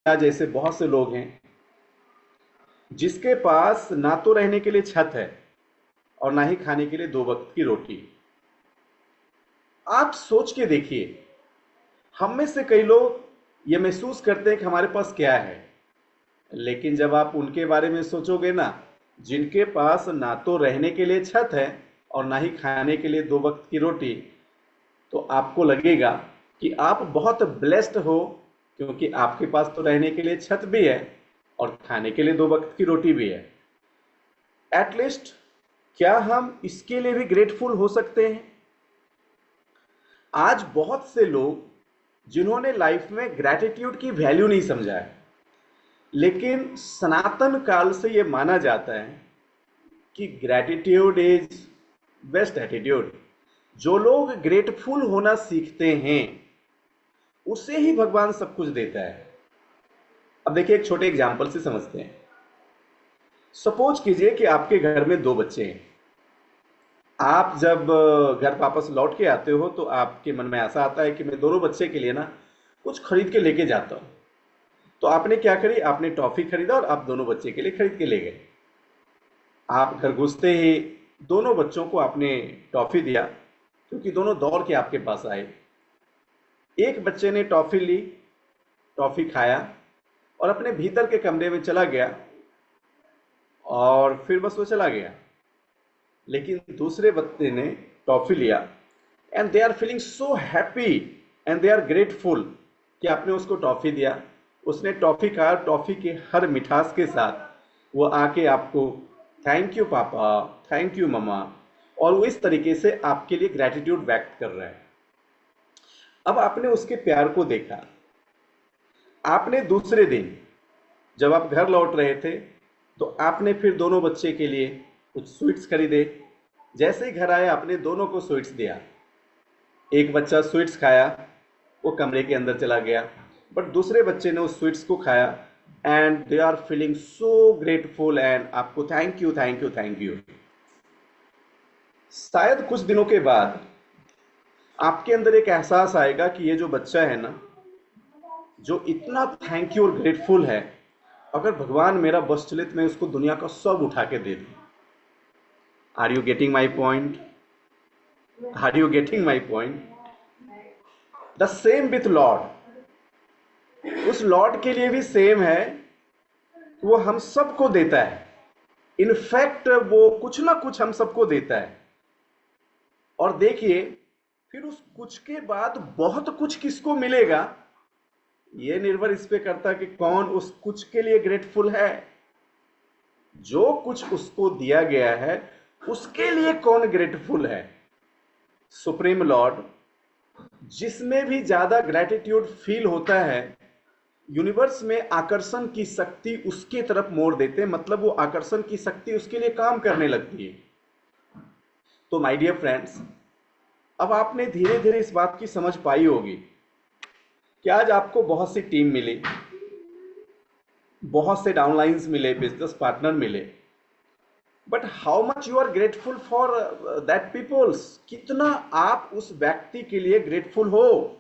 या जैसे बहुत से लोग हैं जिसके पास ना तो रहने के लिए छत है और ना ही खाने के लिए दो वक्त की रोटी। आप सोच के देखिए, हम में से कई लोग ये महसूस करते हैं कि हमारे पास क्या है, लेकिन जब आप उनके बारे में सोचोगे ना, जिनके पास ना तो रहने के लिए छत है और ना ही खाने के लिए दो वक्त की रोटी, तो आपको लगेगा कि आप बहुत ब्लेस्ड हो, क्योंकि आपके पास तो रहने के लिए छत भी है और खाने के लिए दो वक्त की रोटी भी है। एटलीस्ट क्या हम इसके लिए भी ग्रेटफुल हो सकते हैं? आज बहुत से लोग जिन्होंने लाइफ में ग्रैटिट्यूड की वैल्यू नहीं समझा है, लेकिन सनातन काल से यह माना जाता है कि ग्रैटिट्यूड इज बेस्ट एटीट्यूड। जो लोग ग्रेटफुल होना सीखते हैं उसे ही भगवान सब कुछ देता है। अब देखिए, एक छोटे एग्जाम्पल से समझते हैं। सपोज कीजिए कि आपके घर में दो बच्चे हैं। आप जब घर वापस लौट के आते हो तो आपके मन में ऐसा आता है कि मैं दोनों बच्चे के लिए ना कुछ खरीद के लेके जाता हूं। तो आपने क्या करी, आपने टॉफी खरीदा और आप दोनों बच्चे के लिए खरीद के ले गए। आप घर घुसते ही दोनों बच्चों को आपने टॉफी दिया, क्योंकि दोनों दौड़ के आपके पास आए। एक बच्चे ने टॉफी ली, टॉफी खाया और अपने भीतर के कमरे में चला गया और फिर बस वो चला गया। लेकिन दूसरे बच्चे ने टॉफी लिया and they are feeling so happy and they are grateful कि आपने उसको टॉफी दिया। उसने टॉफी खाया, टॉफी के हर मिठास के साथ वो आके आपको थैंक यू पापा, थैंक यू मम्मा, और वो इस तरीके से आपके लिए ग्रैटिट्यूड व्यक्त कर रहा है। अब आपने उसके प्यार को देखा। आपने दूसरे दिन जब आप घर लौट रहे थे तो आपने फिर दोनों बच्चे के लिए कुछ स्वीट्स खरीदे। जैसे ही घर आए आपने दोनों को स्वीट्स दिया। एक बच्चा स्वीट्स खाया, वो कमरे के अंदर चला गया, बट दूसरे बच्चे ने उस स्वीट्स को खाया and they are feeling so grateful and आपको thank you thank you thank you. शायद कुछ दिनों के बाद आपके अंदर एक एहसास आएगा कि ये जो बच्चा है ना, जो इतना थैंक यू और ग्रेटफुल है, अगर भगवान मेरा बस चले तो मैं उसको दुनिया का सब उठा के दे दूं। Are you getting my point? Are you getting my point? The same with lord. उस लॉर्ड के लिए भी सेम है, वो हम सबको देता है। इनफैक्ट वो कुछ ना कुछ हम सबको देता है। और देखिए, फिर उस कुछ के बाद बहुत कुछ किसको मिलेगा, ये निर्भर इस पे करता है कि कौन उस कुछ के लिए ग्रेटफुल है। जो कुछ उसको दिया गया है उसके लिए कौन ग्रेटफुल है? Supreme Lord. जिसमें भी ज्यादा ग्रेटिट्यूड फील होता है, यूनिवर्स में आकर्षण की शक्ति उसके तरफ मोड़ देते हैं, मतलब वो आकर्षण की शक्ति उसके लिए काम करने लगती है। तो माय डियर फ्रेंड्स, अब आपने धीरे धीरे इस बात की समझ पाई होगी कि आज आपको बहुत सी टीम मिली, बहुत से डाउनलाइंस मिले, बिजनेस पार्टनर मिले, but how much you are grateful for that peoples? कितना आप उस व्यक्ति के लिए ग्रेटफुल हो?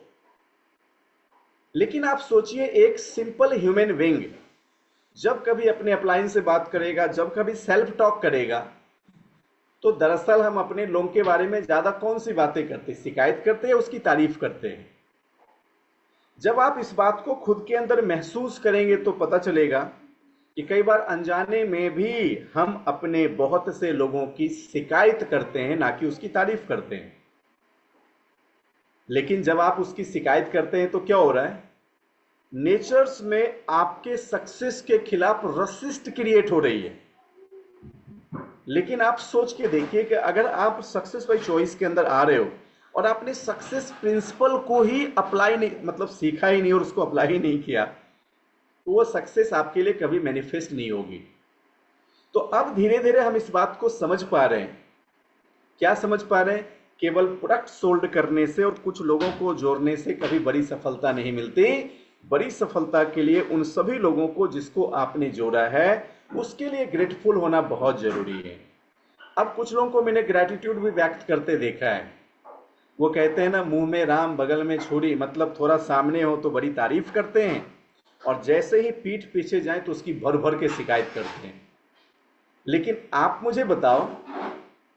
लेकिन आप सोचिए, एक सिंपल ह्यूमन बीइंग जब कभी अपने अपलाइन से बात करेगा, जब कभी सेल्फ टॉक करेगा, तो दरअसल हम अपने लोग के बारे में ज्यादा कौन सी बातें करते हैं? शिकायत करते हैं या उसकी तारीफ करते हैं? जब आप इस बात को खुद के अंदर महसूस करेंगे तो पता चलेगा कि कई बार अनजाने में भी हम अपने बहुत से लोगों की शिकायत करते हैं, ना कि उसकी तारीफ करते हैं। लेकिन जब आप उसकी शिकायत करते हैं तो क्या हो रहा है? नेचर्स में आपके सक्सेस के खिलाफ रसिस्ट क्रिएट हो रही है। लेकिन आप सोच के देखिए कि अगर आप सक्सेस बाय चॉइस के अंदर आ रहे हो और आपने सक्सेस प्रिंसिपल को ही अप्लाई नहीं, मतलब सीखा ही नहीं और उसको अप्लाई ही नहीं किया, तो वो सक्सेस आपके लिए कभी मैनिफेस्ट नहीं होगी। तो अब धीरे धीरे हम इस बात को समझ पा रहे हैं। क्या समझ पा रहे हैं? केवल प्रोडक्ट सोल्ड करने से और कुछ लोगों को जोड़ने से कभी बड़ी सफलता नहीं मिलती। बड़ी सफलता के लिए उन सभी लोगों को जिसको आपने जोड़ा है उसके लिए ग्रेटफुल होना बहुत जरूरी है। अब कुछ लोगों को मैंने ग्रेटिट्यूड भी व्यक्त करते देखा है। वो कहते हैं ना, मुंह में राम बगल में छुरी, मतलब थोड़ा सामने हो तो बड़ी तारीफ करते हैं और जैसे ही पीठ पीछे जाए तो उसकी भर भर के शिकायत करते हैं। लेकिन आप मुझे बताओ,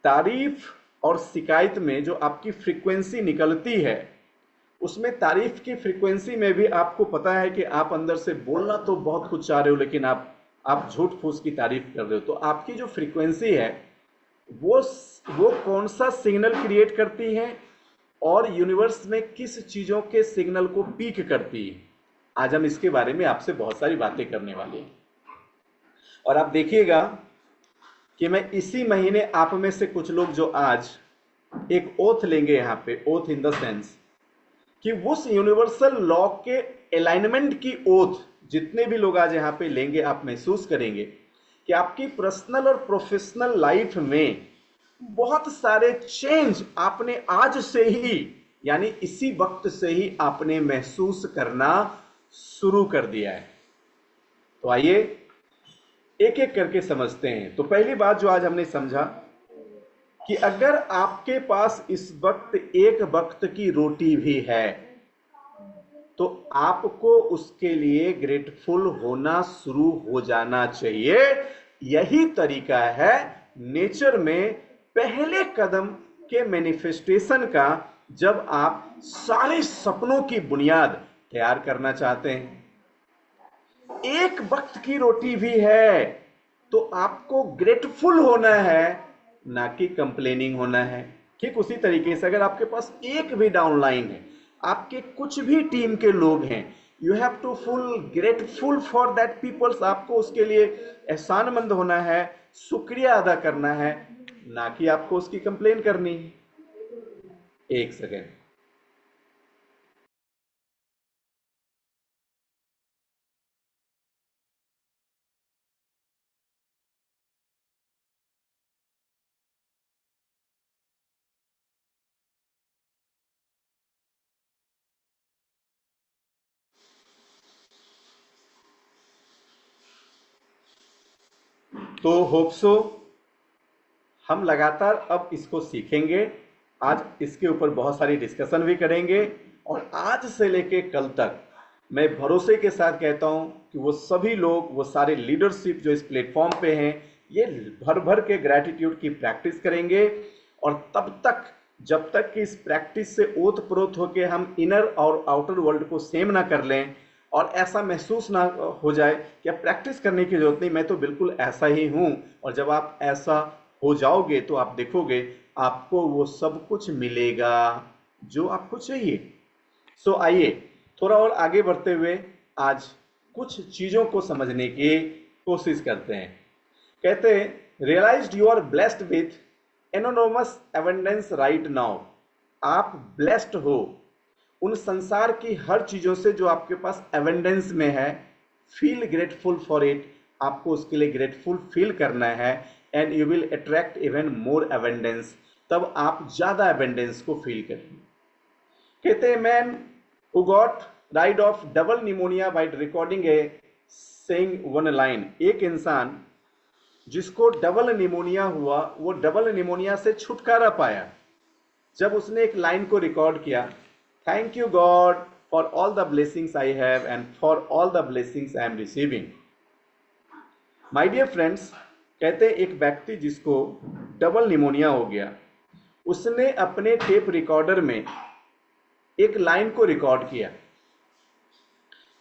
तारीफ और शिकायत में जो आपकी फ्रीक्वेंसी निकलती है, उसमें तारीफ की फ्रीक्वेंसी में भी आपको पता है कि आप अंदर से बोलना तो बहुत कुछ चाह रहे हो, लेकिन आप झूठ फूस की तारीफ कर रहे हो। तो आपकी जो फ्रीक्वेंसी है वो वो कौन सा सिग्नल क्रिएट करती है और यूनिवर्स में किस चीजों के सिग्नल को पीक करती है। आज हम इसके बारे में आपसे बहुत सारी बातें करने वाले हैं। और आप देखिएगा कि मैं इसी महीने आप में से कुछ लोग जो आज एक ओथ लेंगे, यहां पे ओथ इन द सेंस कि उस यूनिवर्सल लॉ के अलाइनमेंट की ओथ जितने भी लोग आज यहां पे लेंगे, आप महसूस करेंगे कि आपकी पर्सनल और प्रोफेशनल लाइफ में बहुत सारे चेंज आपने आज से ही, यानी इसी वक्त से ही आपने महसूस करना शुरू कर दिया है। तो आइए एक एक करके समझते हैं। तो पहली बात जो आज हमने समझा कि अगर आपके पास इस वक्त एक वक्त की रोटी भी है तो आपको उसके लिए ग्रेटफुल होना शुरू हो जाना चाहिए। यही तरीका है नेचर में पहले कदम के मैनिफेस्टेशन का, जब आप सारे सपनों की बुनियाद तैयार करना चाहते हैं। एक वक्त की रोटी भी है तो आपको ग्रेटफुल होना है, ना कि कंप्लेनिंग होना है। ठीक उसी तरीके से अगर आपके पास एक भी डाउनलाइन है, आपके कुछ भी टीम के लोग हैं, you have to full grateful for that peoples. आपको उसके लिए एहसानमंद होना है, शुक्रिया अदा करना है, ना कि आपको उसकी कंप्लेन करनी है। एक सेकेंड। तो होप सो हम लगातार अब इसको सीखेंगे। आज इसके ऊपर बहुत सारी डिस्कशन भी करेंगे और आज से लेके कल तक मैं भरोसे के साथ कहता हूं कि वो सभी लोग, वो सारे लीडरशिप जो इस प्लेटफॉर्म पे हैं, ये भर भर के ग्रैटिट्यूड की प्रैक्टिस करेंगे। और तब तक, जब तक कि इस प्रैक्टिस से ओत प्रोत होके हम इनर और आउटर वर्ल्ड को सेम ना कर लें और ऐसा महसूस ना हो जाए कि अब प्रैक्टिस करने की जरूरत नहीं, मैं तो बिल्कुल ऐसा ही हूं। और जब आप ऐसा हो जाओगे तो आप देखोगे आपको वो सब कुछ मिलेगा जो आपको चाहिए। सो आइए थोड़ा और आगे बढ़ते हुए आज कुछ चीजों को समझने की कोशिश करते हैं। कहते हैं realized you are blessed with anonymous abundance right now. आप ब्लेस्ड हो उन संसार की हर चीजों से जो आपके पास एबंडेंस में है। Feel grateful for it. आपको उसके लिए ग्रेटफुल फील करना है and you will attract even more abundance. तब आप ज्यादा एबंडेंस को फील करेंगे। कहते हैं man who got ride of double pneumonia by recording a saying one line. एक इंसान जिसको डबल निमोनिया हुआ, वो डबल निमोनिया से छुटकारा पाया जब उसने एक लाइन को रिकॉर्ड किया, thank you God for all the blessings I have and for all the blessings I am receiving. My dear friends, कहते हैं एक व्यक्ति जिसको डबल निमोनिया हो गया, उसने अपने टेप रिकॉर्डर में एक लाइन को रिकॉर्ड किया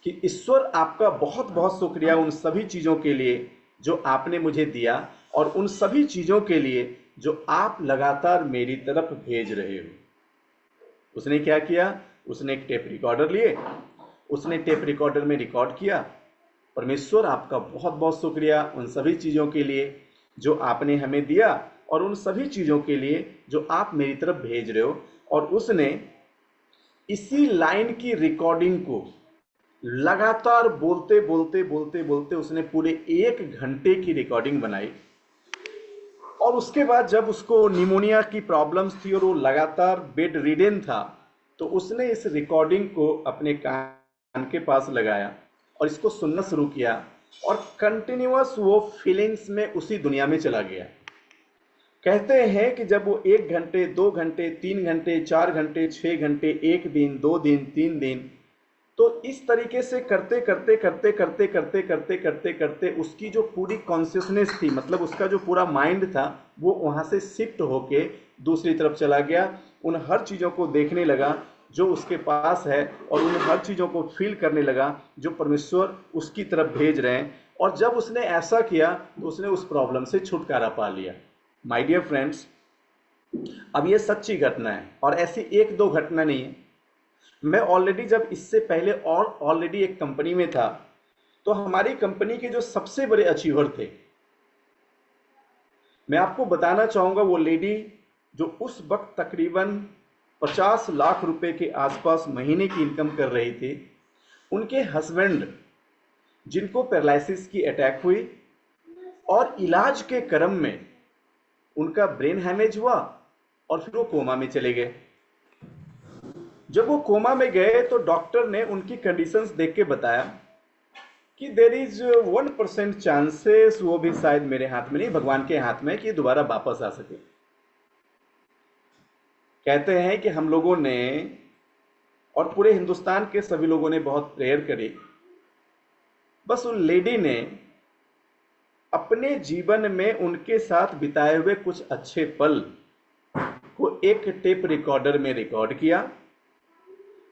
कि ईश्वर आपका बहुत बहुत शुक्रिया उन सभी चीजों के लिए जो आपने मुझे दिया और उन सभी चीजों के लिए जो आप लगातार मेरी तरफ भेज रहे हो। उसने क्या किया? उसने एक टेप रिकॉर्डर लिए, उसने टेप रिकॉर्डर में रिकॉर्ड किया, परमेश्वर आपका बहुत बहुत शुक्रिया उन सभी चीजों के लिए जो आपने हमें दिया और उन सभी चीजों के लिए जो आप मेरी तरफ भेज रहे हो। और उसने इसी लाइन की रिकॉर्डिंग को लगातार बोलते बोलते बोलते बोलते उसने पूरे 1 घंटे की रिकॉर्डिंग बनाई। और उसके बाद जब उसको निमोनिया की प्रॉब्लम्स थी और वो लगातार बेड रिडन था, तो उसने इस रिकॉर्डिंग को अपने कान के पास लगाया और इसको सुनना शुरू किया और कंटिन्यूअस वो फीलिंग्स में उसी दुनिया में चला गया। कहते हैं कि जब वो 1 घंटे, 2 घंटे, 3 घंटे, 4 घंटे, 6 घंटे, 1 दिन, 2 दिन, 3 दिन तो इस तरीके से करते करते करते करते करते करते करते करते उसकी जो पूरी कॉन्शियसनेस थी, मतलब उसका जो पूरा माइंड था, वो वहाँ से शिफ्ट होके दूसरी तरफ चला गया। उन हर चीज़ों को देखने लगा जो उसके पास है, और उन हर चीज़ों को फील करने लगा जो परमेश्वर उसकी तरफ भेज रहे हैं। और जब उसने ऐसा किया तो उसने उस प्रॉब्लम से छुटकारा पा लिया। माय डियर फ्रेंड्स, अब ये सच्ची घटना है और ऐसी एक दो घटना नहीं है। मैं ऑलरेडी जब इससे पहले और ऑलरेडी एक कंपनी में था, तो हमारी कंपनी के जो सबसे बड़े अचीवर थे, मैं आपको बताना चाहूंगा, वो लेडी जो उस वक्त तकरीबन 50 लाख रुपए के आसपास महीने की इनकम कर रही थी, उनके हस्बैंड जिनको पैरालिसिस की अटैक हुई और इलाज के क्रम में उनका ब्रेन हैमेज हुआ और फिर वो कोमा में चले गए। जब वो कोमा में गए तो डॉक्टर ने उनकी कंडीशंस देख के बताया कि देर इज 1% चांसेस, वो भी शायद मेरे हाथ में नहीं, भगवान के हाथ में, कि दोबारा वापस आ सके। कहते हैं कि हम लोगों ने और पूरे हिंदुस्तान के सभी लोगों ने बहुत प्रेयर करी। बस उन लेडी ने अपने जीवन में उनके साथ बिताए हुए कुछ अच्छे पल को एक टेप रिकॉर्डर में रिकॉर्ड किया,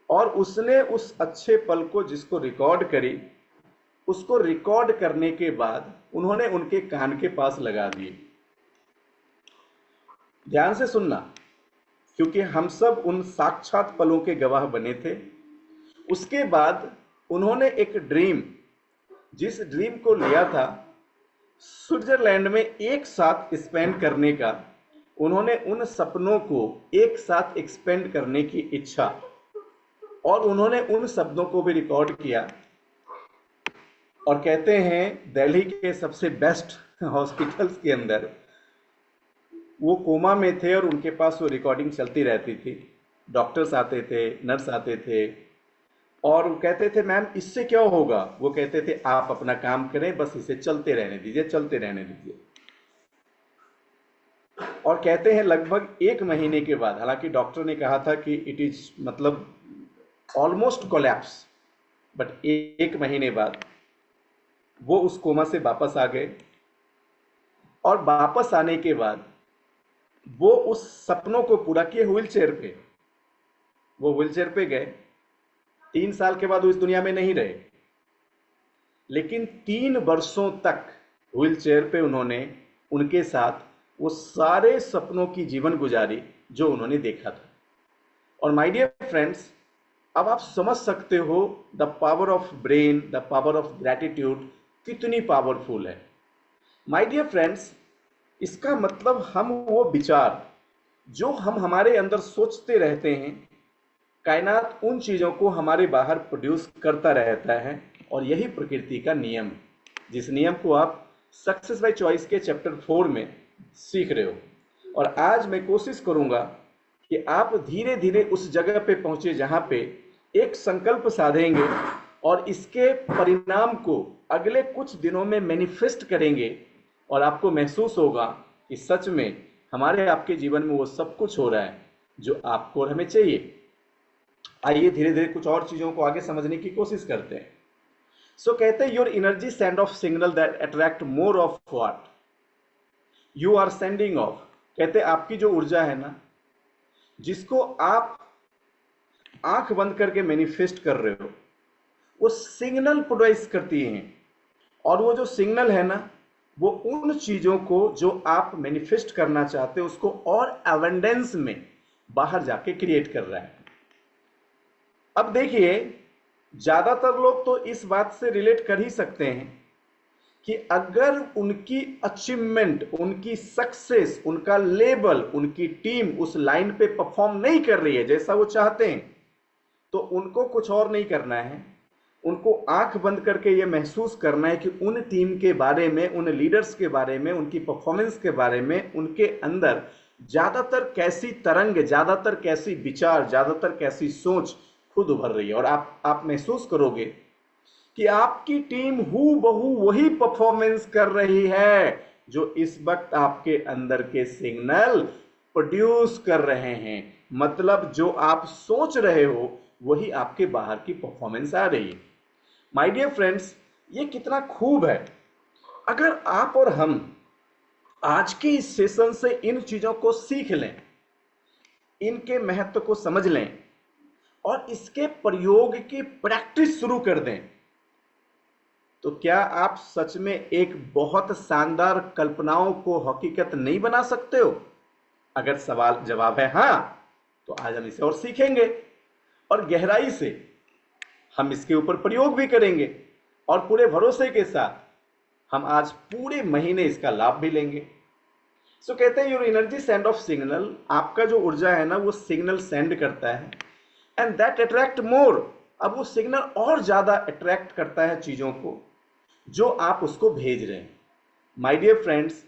और उसने उस अच्छे पल को जिसको रिकॉर्ड करी, उसको रिकॉर्ड करने के बाद उन्होंने उनके कान के पास लगा दिए। ध्यान से सुनना, क्योंकि हम सब उन साक्षात पलों के गवाह बने थे। उसके बाद उन्होंने एक ड्रीम, जिस ड्रीम को लिया था स्विट्जरलैंड में एक साथ स्पेंड करने का, उन्होंने उन सपनों को एक साथ एक्सपेंड करने की इच्छा, और उन्होंने उन शब्दों को भी रिकॉर्ड किया। और कहते हैं दिल्ली के सबसे बेस्ट हॉस्पिटल्स के अंदर वो कोमा में थे और उनके पास वो रिकॉर्डिंग चलती रहती थी। डॉक्टर्स आते थे, नर्स आते थे, और वो कहते थे मैम इससे क्या होगा, वो कहते थे आप अपना काम करें, बस इसे चलते रहने दीजिए, चलते रहने दीजिए। और कहते हैं लगभग 1 महीने के बाद, हालांकि डॉक्टर ने कहा था कि इट इज मतलब ऑलमोस्ट कोलैप्स, बट 1 महीने बाद वो उस कोमा से वापस आ गए। और वापस आने के बाद वो उस सपनों को पूरा किए व्हीलचेयर पे। वो व्हीलचेयर पे गए, 3 साल के बाद वो इस दुनिया में नहीं रहे, लेकिन 3 वर्षों तक व्हीलचेयर पे उन्होंने उनके साथ वो सारे सपनों की जीवन गुजारी जो उन्होंने देखा था। और माय डियर फ्रेंड्स, अब आप समझ सकते हो the power of brain, the power of gratitude कितनी पावरफुल है। माय डियर फ्रेंड्स, इसका मतलब हम वो विचार जो हम हमारे अंदर सोचते रहते हैं, कायनात उन चीज़ों को हमारे बाहर प्रोड्यूस करता रहता है, और यही प्रकृति का नियम है, जिस नियम को आप सक्सेस बाय चॉइस के चैप्टर 4 में सीख रहे हो। और आज मैं कोशिश करूंगा कि आप धीरे धीरे उस जगह पे पहुंचे जहां पे एक संकल्प साधेंगे और इसके परिणाम को अगले कुछ दिनों में मैनिफेस्ट करेंगे, और आपको महसूस होगा कि सच में हमारे आपके जीवन में वो सब कुछ हो रहा है जो आपको और हमें चाहिए। आइए धीरे धीरे कुछ और चीजों को आगे समझने की कोशिश करते हैं। सो कहते हैं your energy send off signal that attract more of what you are sending off. कहते हैं आपकी जो ऊर्जा है ना, जिसको आप आंख बंद करके मैनिफेस्ट कर रहे हो, वो सिग्नल प्रोड्यूस करती हैं, और वो जो सिग्नल है ना, वो उन चीजों को जो आप मैनिफेस्ट करना चाहते हो उसको और एवेंडेंस में बाहर जाके क्रिएट कर रहा है। अब देखिए, ज्यादातर लोग तो इस बात से रिलेट कर ही सकते हैं कि अगर उनकी अचीवमेंट, उनकी सक्सेस, उनका लेवल, उनकी टीम उस लाइन पे परफॉर्म नहीं कर रही है जैसा वो चाहते हैं, तो उनको कुछ और नहीं करना है। उनको आंख बंद करके ये महसूस करना है कि उन टीम के बारे में, उन लीडर्स के बारे में, उनकी परफॉर्मेंस के बारे में उनके अंदर ज्यादातर कैसी तरंग, ज्यादातर कैसी विचार, ज्यादातर कैसी सोच खुद उभर रही है। और आप महसूस करोगे कि आपकी टीम हूबहू वही परफॉर्मेंस कर रही है जो इस वक्त आपके अंदर के सिग्नल प्रोड्यूस कर रहे हैं। मतलब जो आप सोच रहे हो वही आपके बाहर की परफॉर्मेंस आ रही है। माय डियर फ्रेंड्स, ये कितना खूब है। अगर आप और हम आज के इस सेशन से इन चीजों को सीख लें, इनके महत्व को समझ लें और इसके प्रयोग की प्रैक्टिस शुरू कर दें, तो क्या आप सच में एक बहुत शानदार कल्पनाओं को हकीकत नहीं बना सकते हो? अगर सवाल जवाब है हाँ, तो आज हम इसे और सीखेंगे और गहराई से हम इसके ऊपर प्रयोग भी करेंगे और पूरे भरोसे के साथ हम आज पूरे महीने इसका लाभ भी लेंगे। सो कहते हैं your energy send off signal, आपका जो ऊर्जा है ना वो सिग्नल सेंड करता है एंड दैट अट्रैक्ट मोर। अब वो सिग्नल और ज्यादा अट्रैक्ट करता है चीजों को जो आप उसको भेज रहे हैं। माय डियर फ्रेंड्स,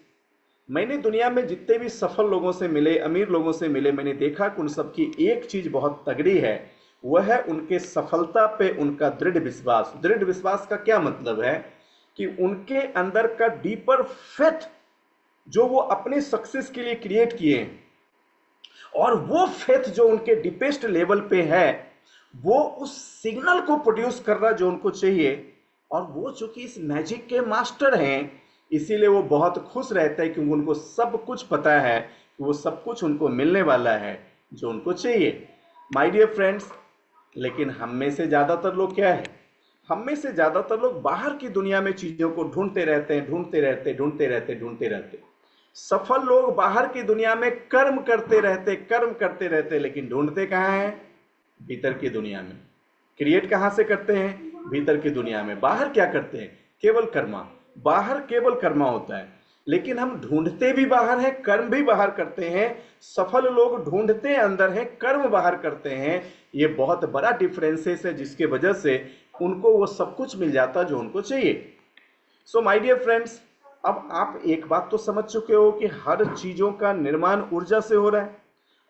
मैंने दुनिया में जितने भी सफल लोगों से मिले, अमीर लोगों से मिले, मैंने देखा कि उन सबकी एक चीज बहुत तगड़ी है, वह है उनके सफलता पे उनका दृढ़ विश्वास। दृढ़ विश्वास का क्या मतलब है कि उनके अंदर का डीपर फेथ जो वो अपने सक्सेस के लिए क्रिएट किए हैं, और वो फेथ जो उनके डीपेस्ट लेवल पे है, वो उस सिग्नल को प्रोड्यूस कर रहा जो उनको चाहिए। और वो चूंकि इस मैजिक के मास्टर हैं, इसीलिए वो बहुत खुश रहते हैं क्योंकि उनको सब कुछ पता है कि वो सब कुछ उनको मिलने वाला है जो उनको चाहिए। माय डियर फ्रेंड्स, लेकिन हम में से ज्यादातर लोग क्या है, हम में से ज्यादातर लोग बाहर की दुनिया में चीजों को ढूंढते रहते हैं, ढूंढते रहते। सफल लोग बाहर की दुनिया में कर्म करते रहते, लेकिन ढूंढते कहाँ हैं? भीतर की दुनिया में। क्रिएट कहाँ से करते हैं? भीतर की दुनिया में। बाहर क्या करते हैं? केवल कर्मा। बाहर केवल कर्मा होता है, लेकिन हम ढूंढते भी बाहर हैं, कर्म भी बाहर करते हैं। सफल लोग ढूंढते अंदर हैं, कर्म बाहर करते हैं। ये बहुत बड़ा डिफरेंसेस है जिसके वजह से उनको वो सब कुछ मिल जाता जो उनको चाहिए। सो माय डियर फ्रेंड्स, अब आप एक बात तो समझ चुके हो कि हर चीजों का निर्माण ऊर्जा से हो रहा है,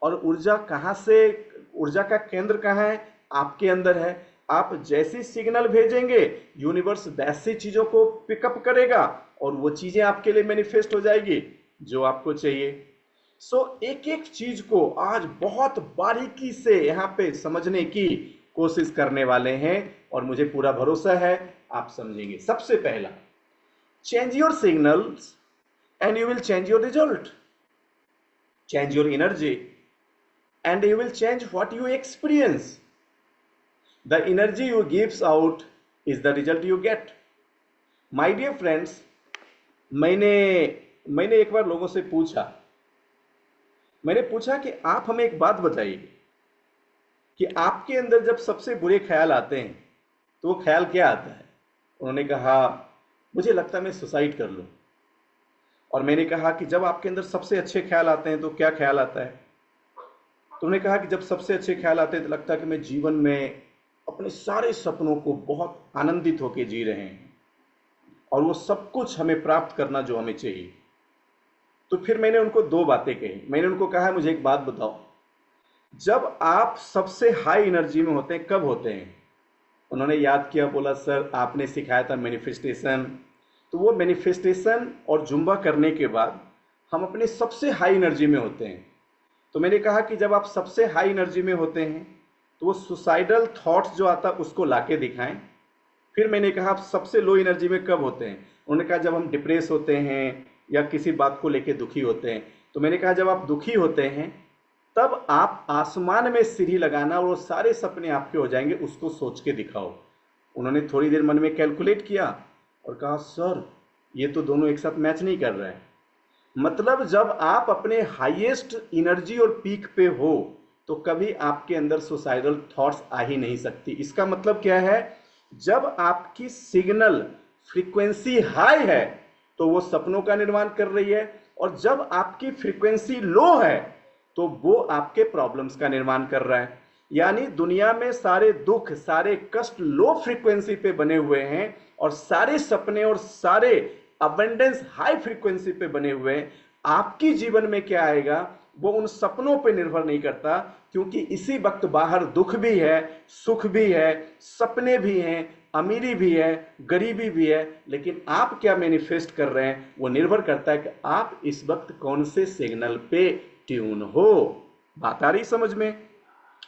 और ऊर्जा कहाँ से, ऊर्जा का केंद्र कहाँ है? आपके अंदर है। आप जैसी सिग्नल भेजेंगे, यूनिवर्स वैसी चीजों को पिकअप करेगा और वो चीजें आपके लिए मैनिफेस्ट हो जाएगी जो आपको चाहिए। सो एक एक चीज को आज बहुत बारीकी से यहाँ पे समझने की कोशिश करने वाले हैं और मुझे पूरा भरोसा है आप समझेंगे। सबसे पहला, change your signals and you will change your result. Change your energy and you will change what you experience. The energy you gives out is the result you get. My dear friends, मैंने एक बार लोगों से पूछा कि आप हमें एक बात बताइए कि आपके अंदर जब सबसे बुरे ख्याल आते हैं तो वो ख्याल क्या आता है? उन्होंने कहा मुझे लगता है मैं सुसाइड कर लूं। और मैंने कहा कि जब आपके अंदर सबसे अच्छे ख्याल आते हैं तो क्या ख्याल आता है? तो उन्होंने कहा कि जब सबसे अच्छे ख्याल आते हैं तो लगता है कि मैं जीवन में अपने सारे सपनों को बहुत आनंदित होकर जी रहे हैं और वो सब कुछ हमें प्राप्त करना जो हमें चाहिए। तो फिर मैंने उनको दो बातें कही। मैंने उनको कहा मुझे एक बात बताओ, जब आप सबसे हाई एनर्जी में होते हैं कब होते हैं? उन्होंने याद किया, बोला सर आपने सिखाया था मैनिफेस्टेशन। तो वो मैनिफेस्टेशन और जुम्बा करने के बाद हम अपने सबसे हाई एनर्जी में होते हैं। तो मैंने कहा कि जब आप सबसे हाई एनर्जी में होते हैं तो वो सुसाइडल थॉट्स जो आता है उसको लाके दिखाएं। फिर मैंने कहा आप सबसे लो एनर्जी में कब होते हैं? उन्होंने कहा जब हम डिप्रेस होते हैं या किसी बात को लेके दुखी होते हैं। तो मैंने कहा जब आप दुखी होते हैं तब आप आसमान में सीढ़ी लगाना और वो सारे सपने आपके हो जाएंगे, उसको सोच के दिखाओ। उन्होंने थोड़ी देर मन में कैलकुलेट किया और कहा सर ये तो दोनों एक साथ मैच नहीं कर रहा है। मतलब जब आप अपने हाईएस्ट एनर्जी और पीक पे हो तो कभी आपके अंदर सुसाइडल थॉट्स आ ही नहीं सकती। इसका मतलब क्या है? जब आपकी सिग्नल फ्रीक्वेंसी हाई है तो वो सपनों का निर्माण कर रही है, और जब आपकी फ्रीक्वेंसी लो है तो वो आपके प्रॉब्लम्स का निर्माण कर रहा है। यानी दुनिया में सारे दुख, सारे कष्ट लो फ्रीक्वेंसी पे बने हुए हैं और सारे सपने और सारे अबंडेंस हाई फ्रीक्वेंसी पे बने हुए हैं। आपकी जीवन में क्या आएगा वो उन सपनों पे निर्भर नहीं करता, क्योंकि इसी वक्त बाहर दुख भी है, सुख भी है, सपने भी हैं, अमीरी भी है, गरीबी भी है, लेकिन आप क्या मैनिफेस्ट कर रहे हैं वो निर्भर करता है कि आप इस वक्त कौन से सिग्नल पे ट्यून हो। बात आ रही समझ में?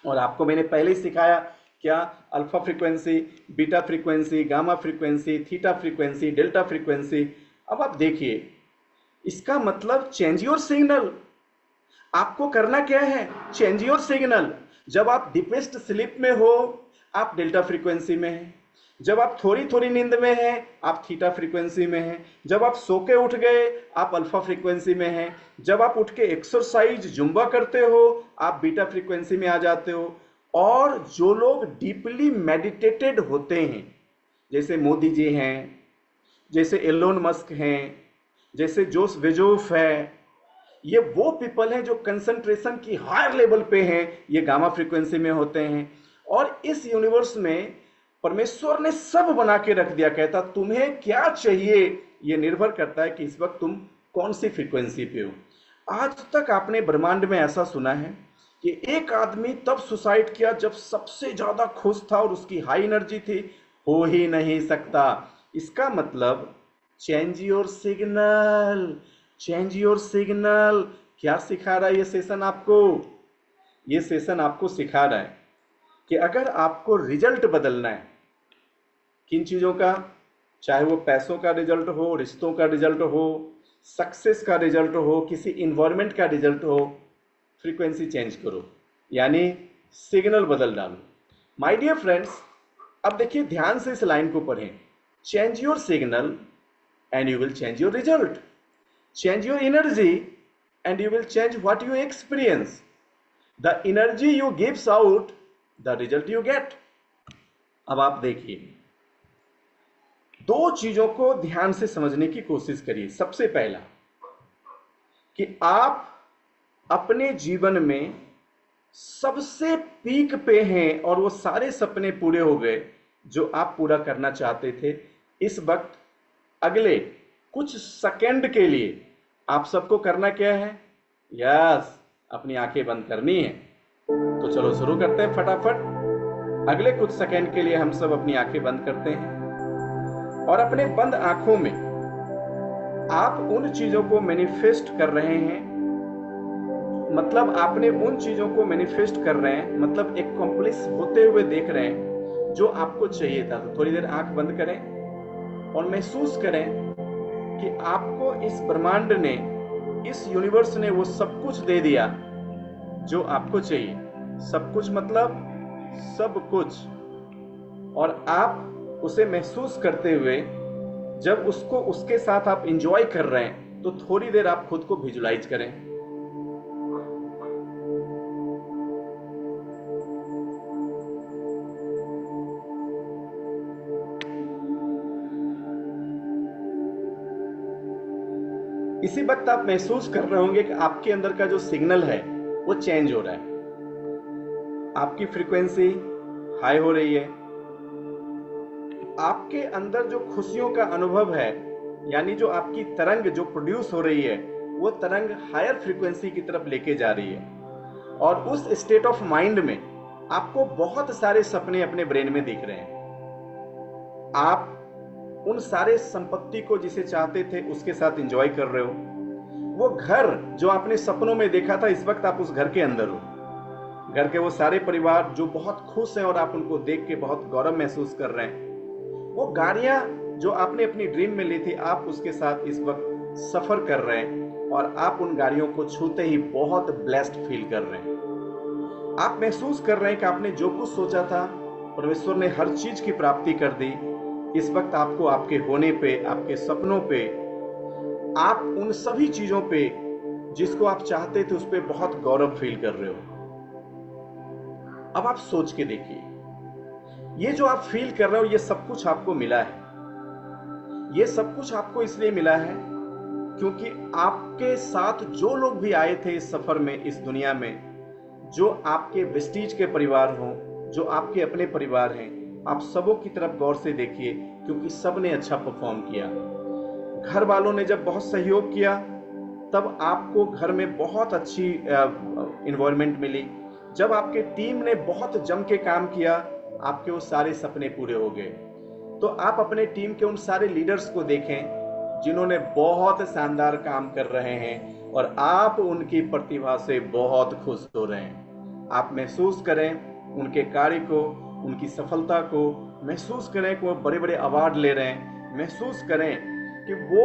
और आपको मैंने पहले ही सिखाया क्या alpha frequency, beta frequency, gamma frequency, theta frequency, delta frequency. अब आप देखिए, इसका मतलब चेंज योर सिग्नल। आपको करना क्या है? Change your signal. जब आप डीपेस्ट स्लीप में हो, आप डेल्टा फ्रीक्वेंसी में हैं। जब आप थोड़ी थोड़ी नींद में हैं, आप थीटा फ्रीक्वेंसी में हैं। जब आप सो के उठ गए, आप अल्फा फ्रीक्वेंसी में हैं। जब आप उठ के एक्सरसाइज जुम्बा करते हो, आप बीटा फ्रीक्वेंसी में आ जाते हो। और जो लोग डीपली मेडिटेटेड होते हैं, जैसे मोदी जी हैं, जैसे एलोन मस्क हैं, जैसे जोस बेजोस है, ये वो पीपल हैं जो कंसंट्रेशन की हायर लेवल पे हैं, ये गामा फ्रीक्वेंसी में होते हैं। और इस यूनिवर्स में परमेश्वर ने सब बना के रख दिया। कहता तुम्हें क्या चाहिए, ये निर्भर करता है कि इस वक्त तुम कौन सी फ्रीक्वेंसी पे हो। आज तक आपने ब्रह्मांड में ऐसा सुना है कि एक आदमी तब सुसाइड किया जब सबसे ज्यादा खुश था और उसकी हाई एनर्जी थी? हो ही नहीं सकता। इसका मतलब change your signal, change your signal. क्या सिखा रहा है ये सेशन आपको? ये सेशन आपको सिखा रहा है कि अगर आपको रिजल्ट बदलना है, किन चीज़ों का, चाहे वो पैसों का रिजल्ट हो, रिश्तों का रिजल्ट हो, सक्सेस का रिजल्ट हो, किसी इन्वायरमेंट का रिजल्ट हो, फ्रीक्वेंसी चेंज करो, यानी सिग्नल बदल डालो। माय डियर फ्रेंड्स, अब देखिए ध्यान से इस लाइन को पढ़ें। Change your signal and you will change your result. Change your energy and you will change what you experience. The energy you gives out, the result you get. अब आप देखिए, दो चीजों को ध्यान से समझने की कोशिश करिए। सबसे पहला कि आप अपने जीवन में सबसे पीक पे हैं और वो सारे सपने पूरे हो गए जो आप पूरा करना चाहते थे। इस वक्त अगले कुछ सेकंड के लिए आप सबको करना क्या है? यस, अपनी आंखें बंद करनी है। तो चलो शुरू करते हैं फटाफट। अगले कुछ सेकंड के लिए हम सब अपनी आंखें बंद करते हैं और अपने बंद आंखों में आप उन चीजों को मैनिफेस्ट कर रहे हैं। मतलब आपने उन चीजों को मैनिफेस्ट कर रहे हैं, मतलब एक्कम्प्लिश होते हुए देख रहे हैं जो आपको चाहिए था। तो थोड़ी देर आंख बंद करें और महसूस करें कि आपको इस ब्रह्मांड ने, इस यूनिवर्स ने वो सब कुछ दे दिया जो आपको चाहिए। सब कुछ मतलब सब कुछ। और आप उसे महसूस करते हुए जब उसको उसके साथ आप एंजॉय कर रहे हैं, तो थोड़ी देर आप खुद को विजुलाइज करें। इसी वक्त आप महसूस कर रहे होंगे कि आपके अंदर का जो सिग्नल है वो चेंज हो रहा है। आपकी फ्रीक्वेंसी हाई हो रही है। आपके अंदर जो खुशियों का अनुभव है, यानी जो आपकी तरंग जो प्रोड्यूस हो रही है, वो तरंग हायर फ्रीक्वेंसी की तरफ लेके जा रही है। और उस स्टेट ऑफ माइंड में आपको बहुत सारे सपने अपने ब्रेन में दिख रहे हैं। आप उन सारे संपत्ति को जिसे चाहते थे उसके साथ एंजॉय कर रहे हो। वो घर जो आपने सपनों में देखा था, इस वक्त आप उस घर के अंदर हो। घर के वो सारे परिवार जो बहुत खुश हैं और आप उनको देख के बहुत गौरव महसूस कर रहे हैं। वो गाड़ियां जो आपने अपनी ड्रीम में ली थी, आप उसके साथ इस वक्त सफर कर रहे हैं और आप उन गाड़ियों को छूते ही बहुत ब्लेस्ड फील कर रहे हैं। आप महसूस कर रहे हैं कि आपने जो कुछ सोचा था, परमेश्वर ने हर चीज की प्राप्ति कर दी। इस वक्त आपको आपके होने पे, आपके सपनों पे, आप उन सभी चीजों पे जिसको आप चाहते थे उस पे बहुत गौरव फील कर रहे हो। अब आप सोच के देखिए, ये जो आप फील कर रहे हो, ये सब कुछ आपको मिला है। ये सब कुछ आपको इसलिए मिला है क्योंकि आपके साथ जो लोग भी आए थे इस सफर में, इस दुनिया में, जो आपके वेस्टीज के परिवार हों, जो आपके अपने परिवार हैं, आप सबों की तरफ गौर से देखिए, क्योंकि सब ने अच्छा परफॉर्म किया। घर वालों ने जब बहुत सहयोग किया, तब आपको घर में बहुत अच्छी इन्वायरमेंट मिली। जब आपके टीम ने बहुत जम के काम किया, आपके वो सारे सपने पूरे हो गए। तो आप अपने टीम के उन सारे लीडर्स को देखें जिन्होंने बहुत शानदार काम कर रहे हैं और आप उनकी प्रतिभा से बहुत खुश हो रहे हैं। आप महसूस करें उनके कार्य को उनकी सफलता को महसूस करें कि वो बड़े बड़े अवार्ड ले रहे हैं, महसूस करें कि वो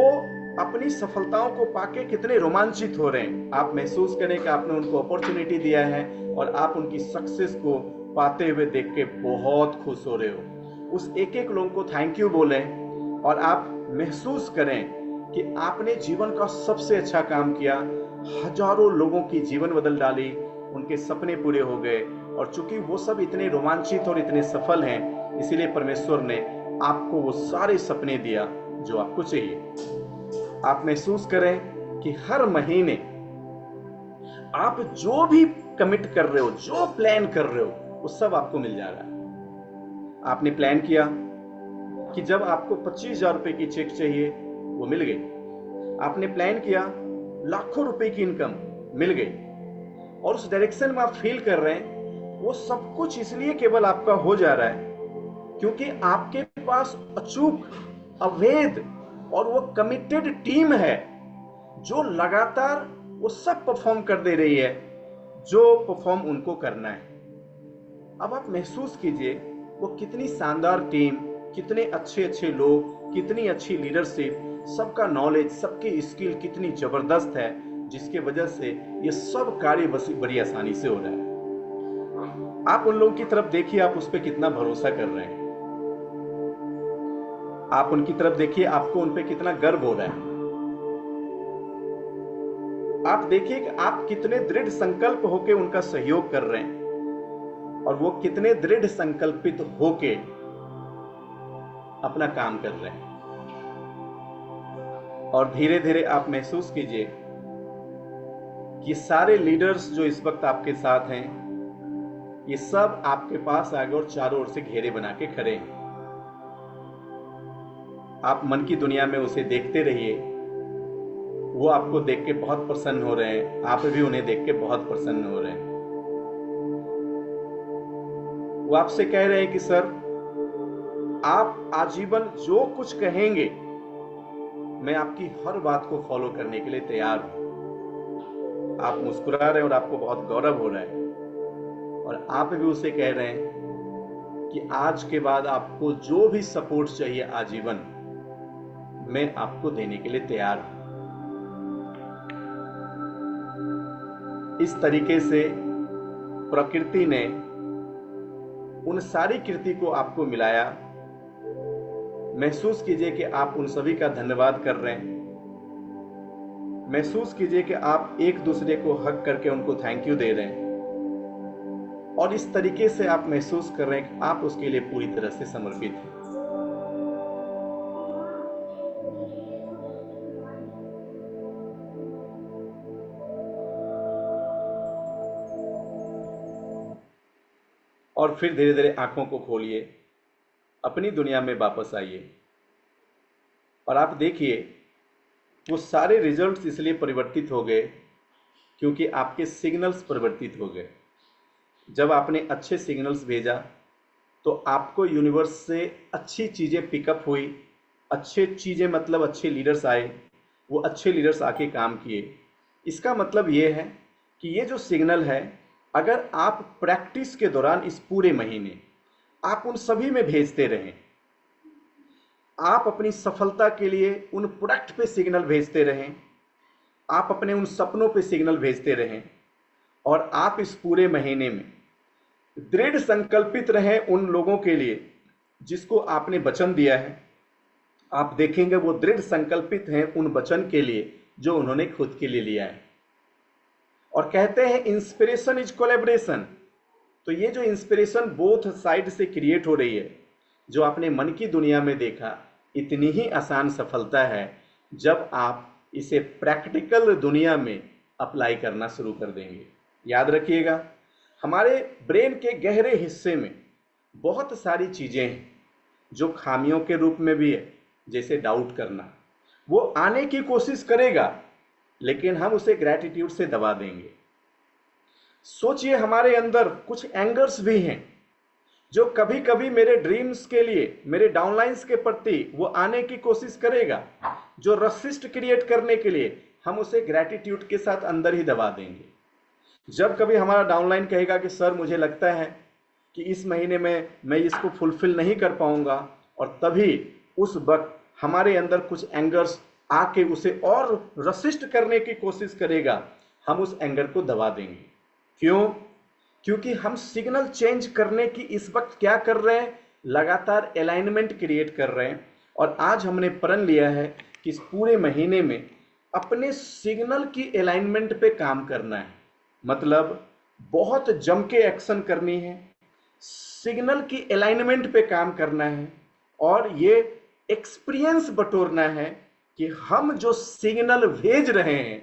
अपनी सफलताओं को पाके कितने रोमांचित हो रहे हैं। आप महसूस करें कि आपने उनको अपॉर्चुनिटी दिया है और आप उनकी सक्सेस को पाते हुए देख के बहुत खुश हो रहे हो। उस एक एक लोगों को थैंक यू बोलें और आप महसूस करें कि आपने जीवन का सबसे अच्छा काम किया, हजारों लोगों की जीवन बदल डाली, उनके सपने पूरे हो गए। और चूंकि वो सब इतने रोमांचित और इतने सफल हैं, इसीलिए परमेश्वर ने आपको वो सारे सपने दिया जो आपको चाहिए। आप महसूस करें कि हर महीने आप जो भी कमिट कर रहे हो, जो प्लान कर रहे हो, वो सब आपको मिल जा रहा है। आपने प्लान किया कि जब आपको 25,000 रुपए की चेक चाहिए, वो मिल गई। आपने प्लान किया लाखों रुपए की इनकम, मिल गई। और उस डायरेक्शन में आप फील कर रहे हैं, वो सब कुछ इसलिए केवल आपका हो जा रहा है क्योंकि आपके पास अचूक, अवैध और वो कमिटेड टीम है जो लगातार वो सब परफॉर्म कर दे रही है जो परफॉर्म उनको करना है। अब आप महसूस कीजिए वो कितनी शानदार टीम, कितने अच्छे अच्छे लोग, कितनी अच्छी लीडरशिप, सबका नॉलेज, सबकी स्किल कितनी जबरदस्त है, जिसके वजह से ये सब कार्य बड़ी आसानी से हो रहा है। आप उन लोगों की तरफ देखिए, आप उस पर कितना भरोसा कर रहे हैं। आप उनकी तरफ देखिए, आपको उन पे कितना गर्व हो रहा है। आप देखिए कि आप कितने दृढ़ संकल्प होके उनका सहयोग कर रहे हैं और वो कितने दृढ़ संकल्पित होके अपना काम कर रहे हैं। और धीरे धीरे आप महसूस कीजिए कि सारे लीडर्स जो इस वक्त आपके साथ हैं, ये सब आपके पास आ गए और चारों ओर से घेरे बना के खड़े हैं। आप मन की दुनिया में उसे देखते रहिए, वो आपको देख के बहुत प्रसन्न हो रहे हैं, आप भी उन्हें देख के बहुत प्रसन्न हो रहे हैं। वो आपसे कह रहे हैं कि सर, आप आजीवन जो कुछ कहेंगे मैं आपकी हर बात को फॉलो करने के लिए तैयार हूं। आप मुस्कुरा रहे हैं और आपको बहुत गौरव हो रहा है। और आप भी उसे कह रहे हैं कि आज के बाद आपको जो भी सपोर्ट चाहिए आजीवन, मैं आपको देने के लिए तैयार हूं। इस तरीके से प्रकृति ने उन सारी कृति को आपको मिलाया। महसूस कीजिए कि आप उन सभी का धन्यवाद कर रहे हैं। महसूस कीजिए कि आप एक दूसरे को हग करके उनको थैंक यू दे रहे हैं। और इस तरीके से आप महसूस कर रहे हैं कि आप उसके लिए पूरी तरह से समर्पित हैं। और फिर धीरे धीरे आंखों को खोलिए, अपनी दुनिया में वापस आइए और आप देखिए वो सारे रिजल्ट्स इसलिए परिवर्तित हो गए क्योंकि आपके सिग्नल्स परिवर्तित हो गए। जब आपने अच्छे सिग्नल्स भेजा तो आपको यूनिवर्स से अच्छी चीज़ें पिकअप हुई। अच्छे चीज़ें मतलब अच्छे लीडर्स आए, वो अच्छे लीडर्स आके काम किए। इसका मतलब ये है कि ये जो सिग्नल है, अगर आप प्रैक्टिस के दौरान इस पूरे महीने आप उन सभी में भेजते रहें, आप अपनी सफलता के लिए उन प्रोडक्ट पे सिग्नल भेजते रहें, आप अपने उन सपनों पे सिग्नल भेजते रहें और आप इस पूरे महीने में दृढ़ संकल्पित रहें उन लोगों के लिए जिसको आपने वचन दिया है। आप देखेंगे वो दृढ़ संकल्पित हैं उन वचन के लिए जो उन्होंने खुद के लिए लिया है। और कहते हैं इंस्पिरेशन इज कोलैबोरेशन। तो ये जो इंस्पिरेशन बोथ साइड से क्रिएट हो रही है, जो आपने मन की दुनिया में देखा, इतनी ही आसान सफलता है जब आप इसे प्रैक्टिकल दुनिया में अप्लाई करना शुरू कर देंगे। याद रखिएगा, हमारे ब्रेन के गहरे हिस्से में बहुत सारी चीज़ें हैं जो खामियों के रूप में भी है, जैसे डाउट करना। वो आने की कोशिश करेगा लेकिन हम उसे ग्रैटिट्यूड से दबा देंगे। सोचिए, हमारे अंदर कुछ एंगर्स भी हैं जो कभी कभी मेरे ड्रीम्स के लिए, मेरे डाउनलाइंस के प्रति वो आने की कोशिश करेगा, जो रसिस्ट क्रिएट करने के लिए हम उसे ग्रैटिट्यूड के साथ अंदर ही दबा देंगे। जब कभी हमारा डाउनलाइन कहेगा कि सर मुझे लगता है कि इस महीने में मैं इसको फुलफिल नहीं कर पाऊंगा, और तभी उस वक्त हमारे अंदर कुछ एंगर्स आके उसे और रसिस्ट करने की कोशिश करेगा, हम उस एंगर को दबा देंगे। क्यों? क्योंकि हम सिग्नल चेंज करने की इस वक्त क्या कर रहे हैं, लगातार अलाइनमेंट क्रिएट कर रहे हैं। और आज हमने प्रण लिया है कि इस पूरे महीने में अपने सिग्नल की अलाइनमेंट पे काम करना है। मतलब बहुत जम के एक्शन करनी है, सिग्नल की अलाइनमेंट पे काम करना है, और ये एक्सपीरियंस बटोरना है कि हम जो सिग्नल भेज रहे हैं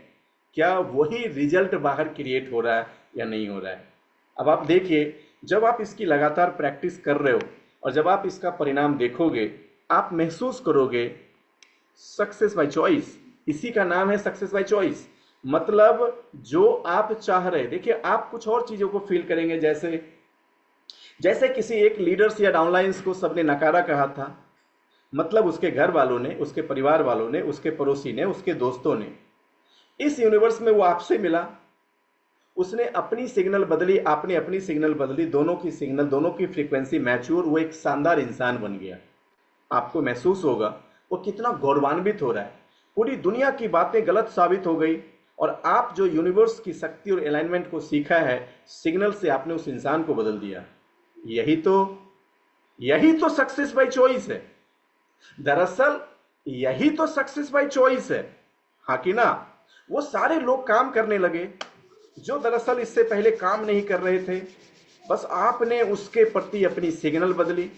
क्या वही रिजल्ट बाहर क्रिएट हो रहा है या नहीं हो रहा है। अब आप देखिए, जब आप इसकी लगातार प्रैक्टिस कर रहे हो और जब आप इसका परिणाम देखोगे, आप महसूस करोगे सक्सेस बाय चॉइस। इसी का नाम है सक्सेस बाय चॉइस। मतलब जो आप चाह रहे, देखिए आप कुछ और चीजों को फील करेंगे, जैसे जैसे किसी एक लीडर्स या डाउनलाइंस को सबने नकारा कहा था, मतलब उसके घर वालों ने, उसके परिवार वालों ने, उसके पड़ोसी ने, उसके दोस्तों ने। इस यूनिवर्स में वो आपसे मिला, उसने अपनी सिग्नल बदली, आपने अपनी सिग्नल बदली, दोनों की सिग्नल, दोनों की फ्रीक्वेंसी मैच हुई और वो एक शानदार इंसान बन गया। आपको महसूस होगा वो कितना गौरवान्वित हो रहा है। पूरी दुनिया की बातें गलत साबित हो गई, और आप जो यूनिवर्स की शक्ति और अलाइनमेंट को सीखा है, सिग्नल से आपने उस इंसान को बदल दिया। यही तो सक्सेस बाय चॉइस है। दरअसल यही तो सक्सेस बाय चॉइस है, हाँ कि ना। वो सारे लोग काम करने लगे जो दरअसल इससे पहले काम नहीं कर रहे थे, बस आपने उसके प्रति अपनी सिग्नल बदली,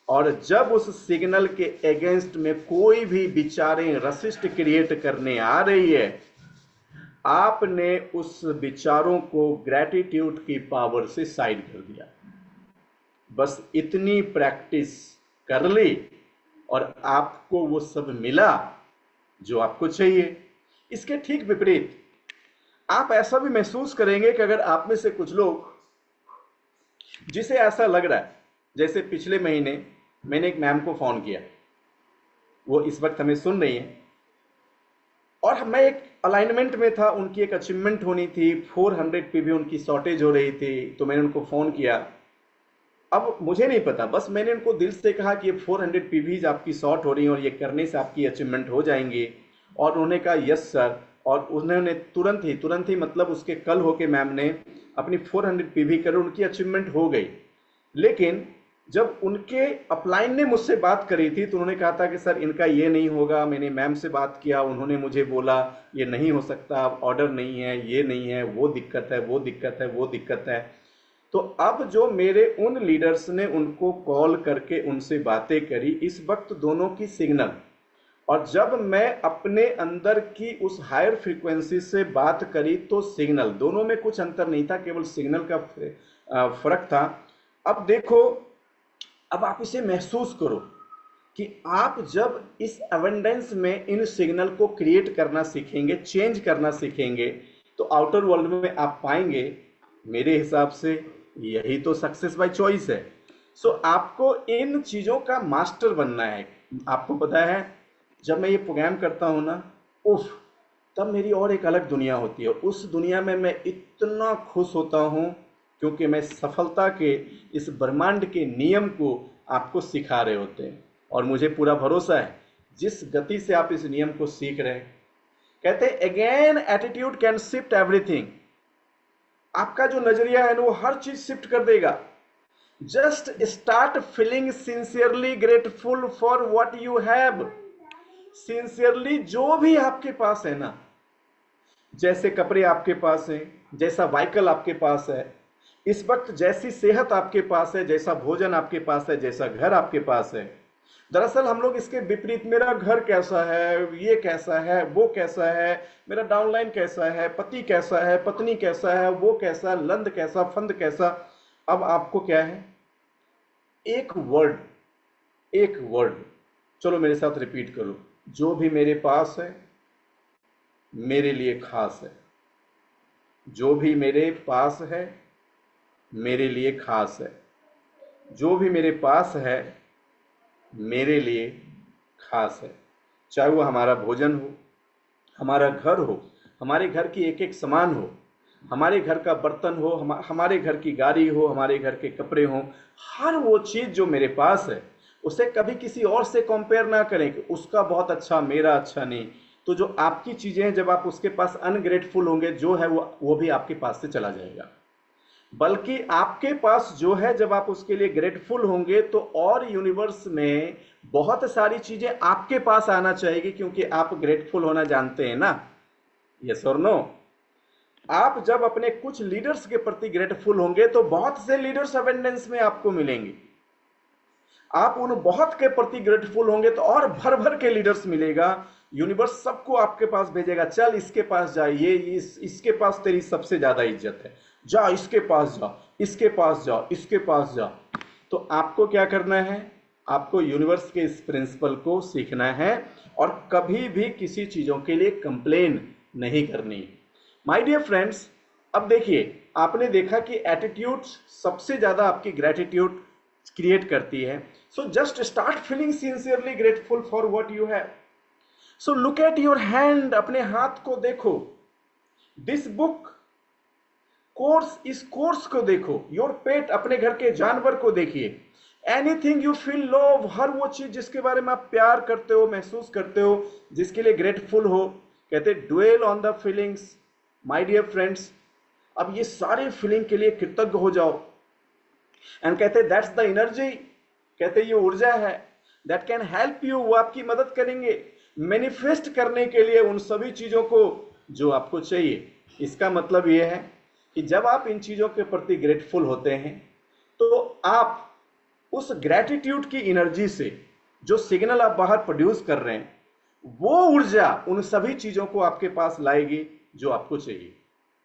और जब उस सिग्नल के अगेंस्ट में कोई भी विचारें रसिस्ट क्रिएट करने आ रही है, आपने उस विचारों को ग्रैटिट्यूड की पावर से साइड कर दिया। बस इतनी प्रैक्टिस कर ली और आपको वो सब मिला जो आपको चाहिए। इसके ठीक विपरीत आप ऐसा भी महसूस करेंगे कि अगर आप में से कुछ लोग, जिसे ऐसा लग रहा है, जैसे पिछले महीने मैंने एक मैम को फोन किया, वो इस वक्त हमें सुन रही है, और मैं एक अलाइनमेंट में था, उनकी एक अचीवमेंट होनी थी, 400 पीवी उनकी शॉर्टेज हो रही थी, तो मैंने उनको फोन किया। अब मुझे नहीं पता, बस मैंने उनको दिल से कहा कि ये 400 पीवीज आपकी शॉर्ट हो रही हैं और ये करने से आपकी अचीवमेंट हो जाएंगी, और उन्होंने कहा यस सर, और उन्होंने तुरंत ही मतलब उसके कल होके मैम ने अपनी 400 पीवी कर उनकी अचीवमेंट हो गई। लेकिन जब उनके अपलाइन ने मुझसे बात करी थी तो उन्होंने कहा था कि सर इनका ये नहीं होगा, मैंने मैम से बात किया, उन्होंने मुझे बोला ये नहीं हो सकता, ऑर्डर नहीं है, ये नहीं है, वो दिक्कत है, वो दिक्कत है, वो दिक्कत है। तो अब जो मेरे उन लीडर्स ने उनको कॉल करके उनसे बातें करी, इस वक्त दोनों की सिग्नल, और जब मैं अपने अंदर की उस हायर फ्रीक्वेंसी से बात करी तो सिग्नल, दोनों में कुछ अंतर नहीं था, केवल सिग्नल का फर्क था। अब देखो, अब आप इसे महसूस करो कि आप जब इस अवेंडेंस में इन सिग्नल को क्रिएट करना सीखेंगे, चेंज करना सीखेंगे, तो आउटर वर्ल्ड में आप पाएंगे, मेरे हिसाब से यही तो सक्सेस बाय चॉइस है। सो आपको इन चीज़ों का मास्टर बनना है। आपको पता है, जब मैं ये प्रोग्राम करता हूँ ना, उफ, तब मेरी और एक अलग दुनिया होती है। उस दुनिया में मैं इतना खुश होता हूँ क्योंकि मैं सफलता के इस ब्रह्मांड के नियम को आपको सिखा रहे होते हैं, और मुझे पूरा भरोसा है जिस गति से आप इस नियम को सीख रहे हैं। कहते हैं again attitude can shift everything. आपका जो नजरिया है ना, वो हर चीज शिफ्ट कर देगा। Just start feeling sincerely grateful for what you have. Sincerely जो भी आपके पास है ना, जैसे कपड़े आपके पास हैं, जैसा व्हीकल आपके पास है इस वक्त, जैसी सेहत आपके पास है, जैसा भोजन आपके पास है, जैसा घर आपके पास है। दरअसल हम लोग इसके विपरीत, मेरा घर कैसा है, ये कैसा है, वो कैसा है, मेरा डाउनलाइन कैसा है, पति कैसा है, पत्नी कैसा है, वो कैसा, लंद कैसा, फंद कैसा। अब आपको क्या है, एक वर्ड, एक वर्ड, चलो मेरे साथ रिपीट करो, जो भी मेरे पास है मेरे लिए खास है। जो भी मेरे पास है मेरे लिए खास है। जो भी मेरे पास है मेरे लिए खास है। चाहे वो हमारा भोजन हो, हमारा घर हो, हमारे घर की एक एक सामान हो, हमारे घर का बर्तन हो, हमारे घर की गाड़ी हो, हमारे घर के कपड़े हो, हर वो चीज़ जो मेरे पास है उसे कभी किसी और से कंपेयर ना करें कि उसका बहुत अच्छा, मेरा अच्छा नहीं। तो जो आपकी चीज़ें हैं, जब आप उसके पास अनग्रेटफुल होंगे, जो है वो भी आपके पास से चला जाएगा। बल्कि आपके पास जो है, जब आप उसके लिए ग्रेटफुल होंगे, तो और यूनिवर्स में बहुत सारी चीजें आपके पास आना चाहिए, क्योंकि आप ग्रेटफुल होना जानते हैं ना। यस और नो? आप जब अपने कुछ लीडर्स के प्रति ग्रेटफुल होंगे तो बहुत से लीडर्स अबेंडेंस में आपको मिलेंगे। आप उन बहुत के प्रति ग्रेटफुल होंगे तो और भर भर के लीडर्स मिलेगा। यूनिवर्स सबको आपके पास भेजेगा, चल इसके पास जा, इसके पास तेरी सबसे ज्यादा इज्जत है, जा इसके पास जा, इसके पास जा, इसके पास जा। तो आपको क्या करना है? आपको यूनिवर्स के इस प्रिंसिपल को सीखना है और कभी भी किसी चीजों के लिए कंप्लेन नहीं करनी। माय डियर फ्रेंड्स, अब देखिए, आपने देखा कि एटीट्यूड सबसे ज्यादा आपकी ग्रेटिट्यूड क्रिएट करती है। So just start feeling sincerely grateful for what you have. So look at your hand, अपने हाथ को देखो। दिस बुक, कोर्स, इस कोर्स को देखो। योर पेट, अपने घर के जानवर को देखिए। एनीथिंग यू फील लव, हर वो चीज जिसके बारे में आप प्यार करते हो, महसूस करते हो, जिसके लिए ग्रेटफुल हो। कहते dwell on the feelings. My dear friends, अब ये सारे फीलिंग के लिए कृतज्ञ हो जाओ। एंड कहते दैट्स द एनर्जी, कहते ये ऊर्जा है, दैट कैन हेल्प यू, वो आपकी मदद करेंगे मैनिफेस्ट करने के लिए उन सभी चीजों को जो आपको चाहिए। इसका मतलब यह है कि जब आप इन चीजों के प्रति ग्रेटफुल होते हैं तो आप उस ग्रेटिट्यूड की एनर्जी से जो सिग्नल आप बाहर प्रोड्यूस कर रहे हैं, वो ऊर्जा उन सभी चीजों को आपके पास लाएगी जो आपको चाहिए।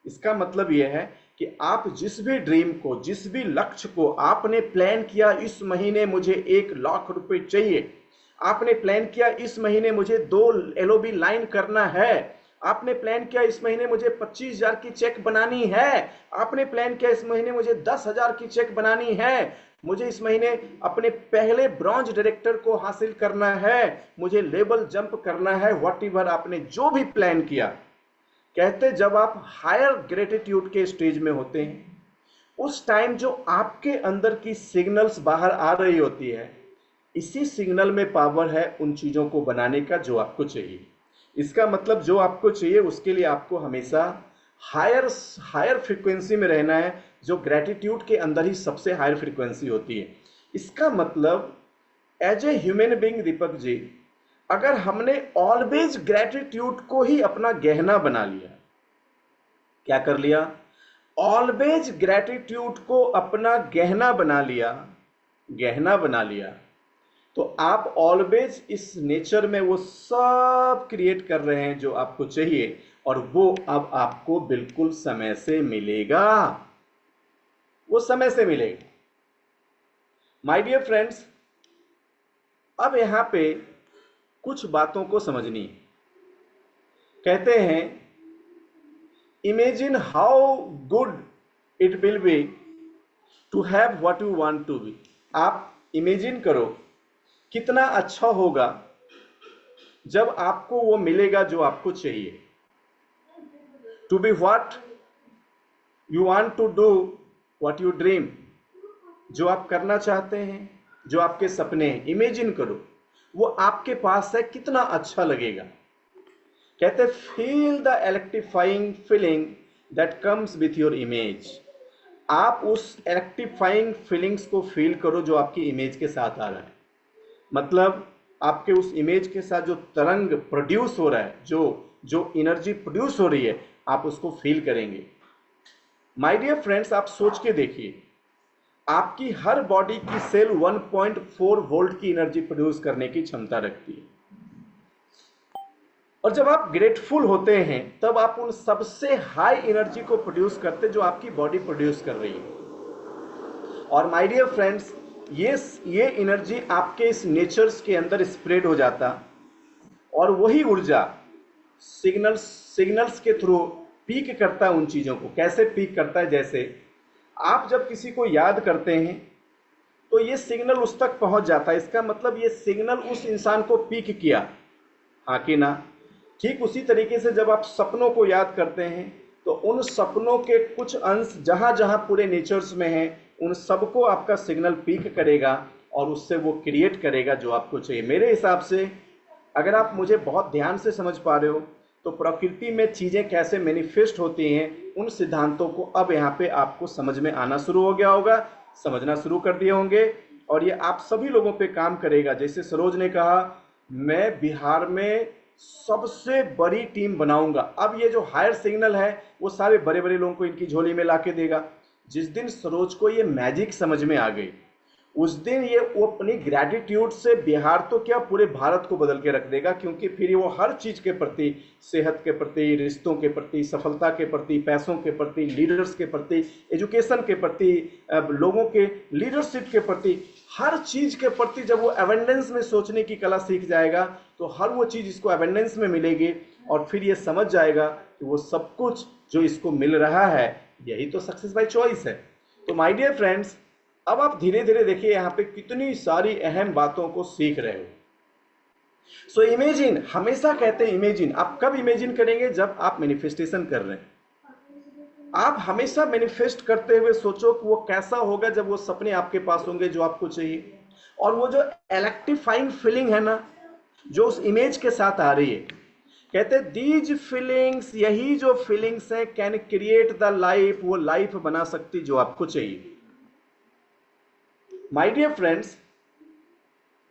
इसका मतलब यह है कि आप जिस भी ड्रीम को, जिस भी लक्ष्य को आपने प्लान किया, इस महीने मुझे 1 लाख रुपए चाहिए, आपने प्लान किया इस महीने मुझे 2 LOB लाइन करना है, आपने प्लान किया इस महीने मुझे 25,000 की चेक बनानी है, आपने प्लान किया इस महीने मुझे 10,000 की चेक बनानी है, मुझे इस महीने अपने पहले ब्रॉन्ज डायरेक्टर को हासिल करना है, मुझे लेवल जंप करना है, व्हाटएवर आपने जो भी प्लान किया। कहते जब आप हायर ग्रेटिट्यूड के स्टेज में होते हैं, उस टाइम जो आपके अंदर की सिग्नल्स बाहर आ रही होती है, इसी सिग्नल में पावर है उन चीजों को बनाने का जो आपको चाहिए। इसका मतलब जो आपको चाहिए उसके लिए आपको हमेशा हायर हायर फ्रीक्वेंसी में रहना है, जो ग्रेटिट्यूड के अंदर ही सबसे हायर फ्रीक्वेंसी होती है। इसका मतलब as a human being Deepak ji, अगर हमने ऑलवेज ग्रेटिट्यूड को ही अपना गहना बना लिया, क्या कर लिया? ऑलवेज ग्रेटिट्यूड को अपना गहना बना लिया, गहना बना लिया, तो आप ऑलवेज इस नेचर में वो सब क्रिएट कर रहे हैं जो आपको चाहिए, और वो अब आपको बिल्कुल समय से मिलेगा, वो समय से मिलेगा। माय डियर फ्रेंड्स, अब यहां पे कुछ बातों को समझनी है। कहते हैं imagine how good it will be to have what you want to be. आप इमेजिन करो कितना अच्छा होगा जब आपको वो मिलेगा जो आपको चाहिए। To be what you want to do, what you dream, जो आप करना चाहते हैं, जो आपके सपने हैं, इमेजिन करो वो आपके पास है, कितना अच्छा लगेगा। कहते feel the electrifying feeling that comes with your image. आप उस इलेक्ट्रीफाइंग फीलिंग्स को फील करो जो आपकी इमेज के साथ आ रहा है। मतलब आपके उस इमेज के साथ जो तरंग प्रोड्यूस हो रहा है, जो एनर्जी प्रोड्यूस हो रही है, आप उसको फील करेंगे। माय डियर फ्रेंड्स, आप सोच के देखिए, आपकी हर बॉडी की सेल 1.4 वोल्ट की एनर्जी प्रोड्यूस करने की क्षमता रखती है, और जब आप ग्रेटफुल होते हैं तब आप उन सबसे हाई एनर्जी को प्रोड्यूस करते जो आपकी बॉडी प्रोड्यूस कर रही है। और माय डियर फ्रेंड्स, ये एनर्जी आपके इस नेचर्स के अंदर स्प्रेड हो जाता, और वही ऊर्जा सिग्नल्स के थ्रू पीक करता है उन चीज़ों को। कैसे पीक करता है? जैसे आप जब किसी को याद करते हैं तो ये सिग्नल उस तक पहुंच जाता है, इसका मतलब ये सिग्नल उस इंसान को पीक किया, हाँ कि ना? ठीक उसी तरीके से जब आप सपनों को याद करते हैं तो उन सपनों के कुछ अंश जहां जहां पूरे नेचर्स में हैं, उन सबको आपका सिग्नल पीक करेगा और उससे वो क्रिएट करेगा जो आपको चाहिए। मेरे हिसाब से अगर आप मुझे बहुत ध्यान से समझ पा रहे हो तो प्रकृति में चीज़ें कैसे मैनिफेस्ट होती हैं, उन सिद्धांतों को अब यहाँ पे आपको समझ में आना शुरू हो गया होगा, समझना शुरू कर दिए होंगे, और ये आप सभी लोगों पे काम करेगा। जैसे सरोज ने कहा, मैं बिहार में सबसे बड़ी टीम बनाऊंगा। अब ये जो हायर सिग्नल है वो सारे बड़े बड़े लोगों को इनकी झोली में ला के देगा। जिस दिन सरोज को ये मैजिक समझ में आ गई, उस दिन ये वो अपनी ग्रेटिट्यूड से बिहार तो क्या पूरे भारत को बदल के रख देगा, क्योंकि फिर वो हर चीज के प्रति, सेहत के प्रति, रिश्तों के प्रति, सफलता के प्रति, पैसों के प्रति, लीडर्स के प्रति, एजुकेशन के प्रति, लोगों के लीडरशिप के प्रति, हर चीज के प्रति जब वो एवेंडेंस में सोचने की कला सीख जाएगा तो हर वो चीज इसको एवेंडेंस में मिलेगी और फिर ये समझ जाएगा कि वो सब कुछ जो इसको मिल रहा है यही तो सक्सेस बाय चॉइस है। तो माय डियर फ्रेंड्स, अब आप धीरे धीरे देखिए यहाँ पे कितनी सारी अहम बातों को सीख रहे हो। सो इमेजिन, हमेशा कहते हैं इमेजिन। आप कब इमेजिन करेंगे? जब आप मैनिफेस्टेशन कर रहे हैं। आप हमेशा मैनिफेस्ट करते हुए सोचो कि वो कैसा होगा जब वो सपने आपके पास होंगे जो आपको चाहिए। और वो जो इलेक्ट्रीफाइंग फीलिंग है ना, जो उस इमेज के साथ आ रही है, कहते दीज फीलिंग्स, यही जो फीलिंग्स है, कैन क्रिएट द लाइफ, वो लाइफ बना सकती जो आपको चाहिए। माय डियर फ्रेंड्स,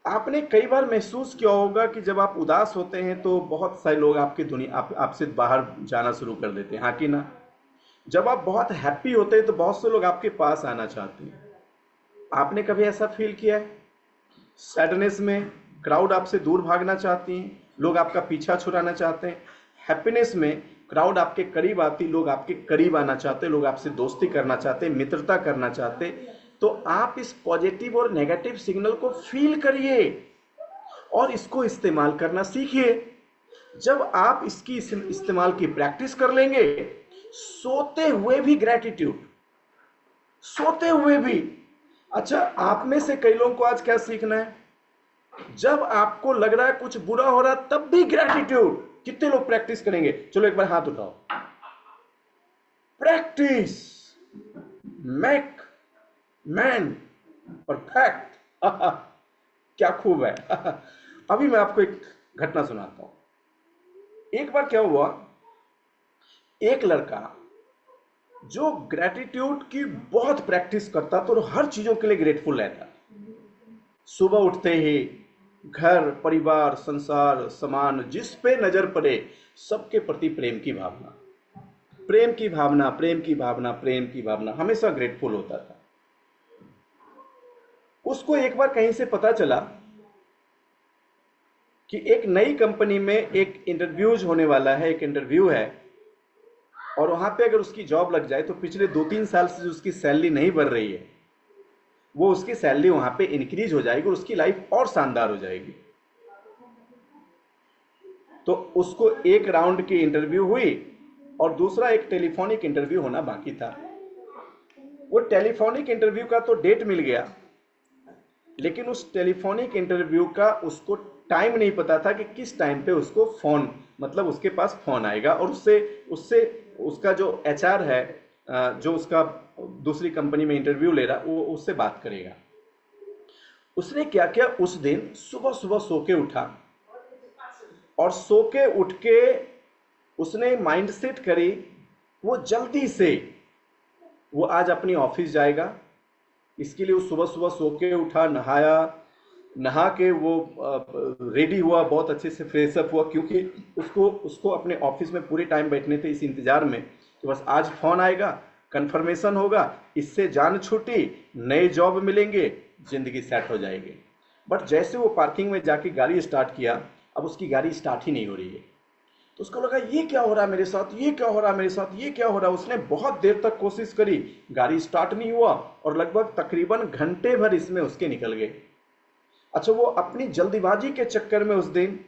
आपने कई बार महसूस किया होगा कि जब आप उदास होते हैं तो बहुत सारे लोग आपकी दुनिया आपसे बाहर जाना शुरू कर देते हैं, हाँ कि ना? जब आप बहुत हैप्पी होते हैं तो बहुत से लोग आपके पास आना चाहते हैं। आपने कभी ऐसा फील किया है? सैडनेस में क्राउड आपसे दूर भागना चाहती है, लोग आपका पीछा छुड़ाना चाहते हैं। हैप्पीनेस में क्राउड आपके करीब आती, लोग आपके करीब आना चाहते, लोग आपसे दोस्ती करना चाहते, मित्रता करना चाहते। तो आप इस पॉजिटिव और नेगेटिव सिग्नल को फील करिए और इसको इस्तेमाल करना सीखिए। जब आप इसकी इस्तेमाल की प्रैक्टिस कर लेंगे, सोते हुए भी ग्रैटिट्यूड, सोते हुए भी। अच्छा, आप में से कई लोगों को आज क्या सीखना है? जब आपको लग रहा है कुछ बुरा हो रहा तब भी ग्रैटिट्यूड। कितने लोग प्रैक्टिस करेंगे? चलो एक बार हाथ उठाओ। Practice make man perfect. क्या खूब है। अभी मैं आपको एक घटना सुनाता हूं। एक बार क्या हुआ, एक लड़का जो ग्रैटिट्यूड की बहुत प्रैक्टिस करता तो हर चीजों के लिए ग्रेटफुल रहता। सुबह उठते ही घर, परिवार, संसार, समान, जिस पे नजर पड़े सबके प्रति प्रेम की भावना, प्रेम की भावना, प्रेम की भावना, प्रेम की भावना, हमेशा ग्रेटफुल होता था। उसको एक बार कहीं से पता चला कि एक नई कंपनी में एक इंटरव्यूज होने वाला है, एक इंटरव्यू है, और वहां पे अगर उसकी जॉब लग जाए तो पिछले 2-3 साल से जो उसकी सैलरी नहीं बढ़ रही है, वो उसकी सैलरी वहां पे इंक्रीज हो जाएगी और उसकी लाइफ और शानदार हो जाएगी। तो उसको एक राउंड की इंटरव्यू हुई और दूसरा एक टेलीफोनिक इंटरव्यू होना बाकी था। वो टेलीफोनिक इंटरव्यू का तो डेट मिल गया, लेकिन उस टेलीफोनिक इंटरव्यू का उसको टाइम नहीं पता था कि किस टाइम पे उसको फोन, मतलब उसके पास फोन आएगा और उससे उससे उसका जो एचआर है, जो उसका दूसरी कंपनी में इंटरव्यू ले रहा, वो उससे बात करेगा। उसने क्या किया, उस दिन सुबह सुबह सो के उठा और सो के उठ के उसने माइंड सेट करी वो जल्दी से वो आज अपनी ऑफिस जाएगा। इसके लिए वो सुबह सुबह सो के उठा, नहाया, नहा के वो रेडी हुआ, बहुत अच्छे से फ्रेशअप हुआ, क्योंकि उसको अपने ऑफिस में पूरे टाइम बैठने थे इस इंतजार में कि बस आज फोन आएगा, कंफर्मेशन होगा, इससे जान छूटी, नए जॉब मिलेंगे, जिंदगी सेट हो जाएगी। बट जैसे वो पार्किंग में जाके गाड़ी स्टार्ट किया, अब उसकी गाड़ी स्टार्ट ही नहीं हो रही है। तो उसको लगा ये क्या हो रहा है मेरे साथ, ये क्या हो रहा है मेरे साथ, ये क्या हो रहा है। उसने बहुत देर तक कोशिश करी, गाड़ी स्टार्ट नहीं हुआ और लगभग तकरीबन घंटे भर इसमें उसके निकल गए। अच्छा, वो अपनी जल्दीबाजी के चक्कर में उस दिन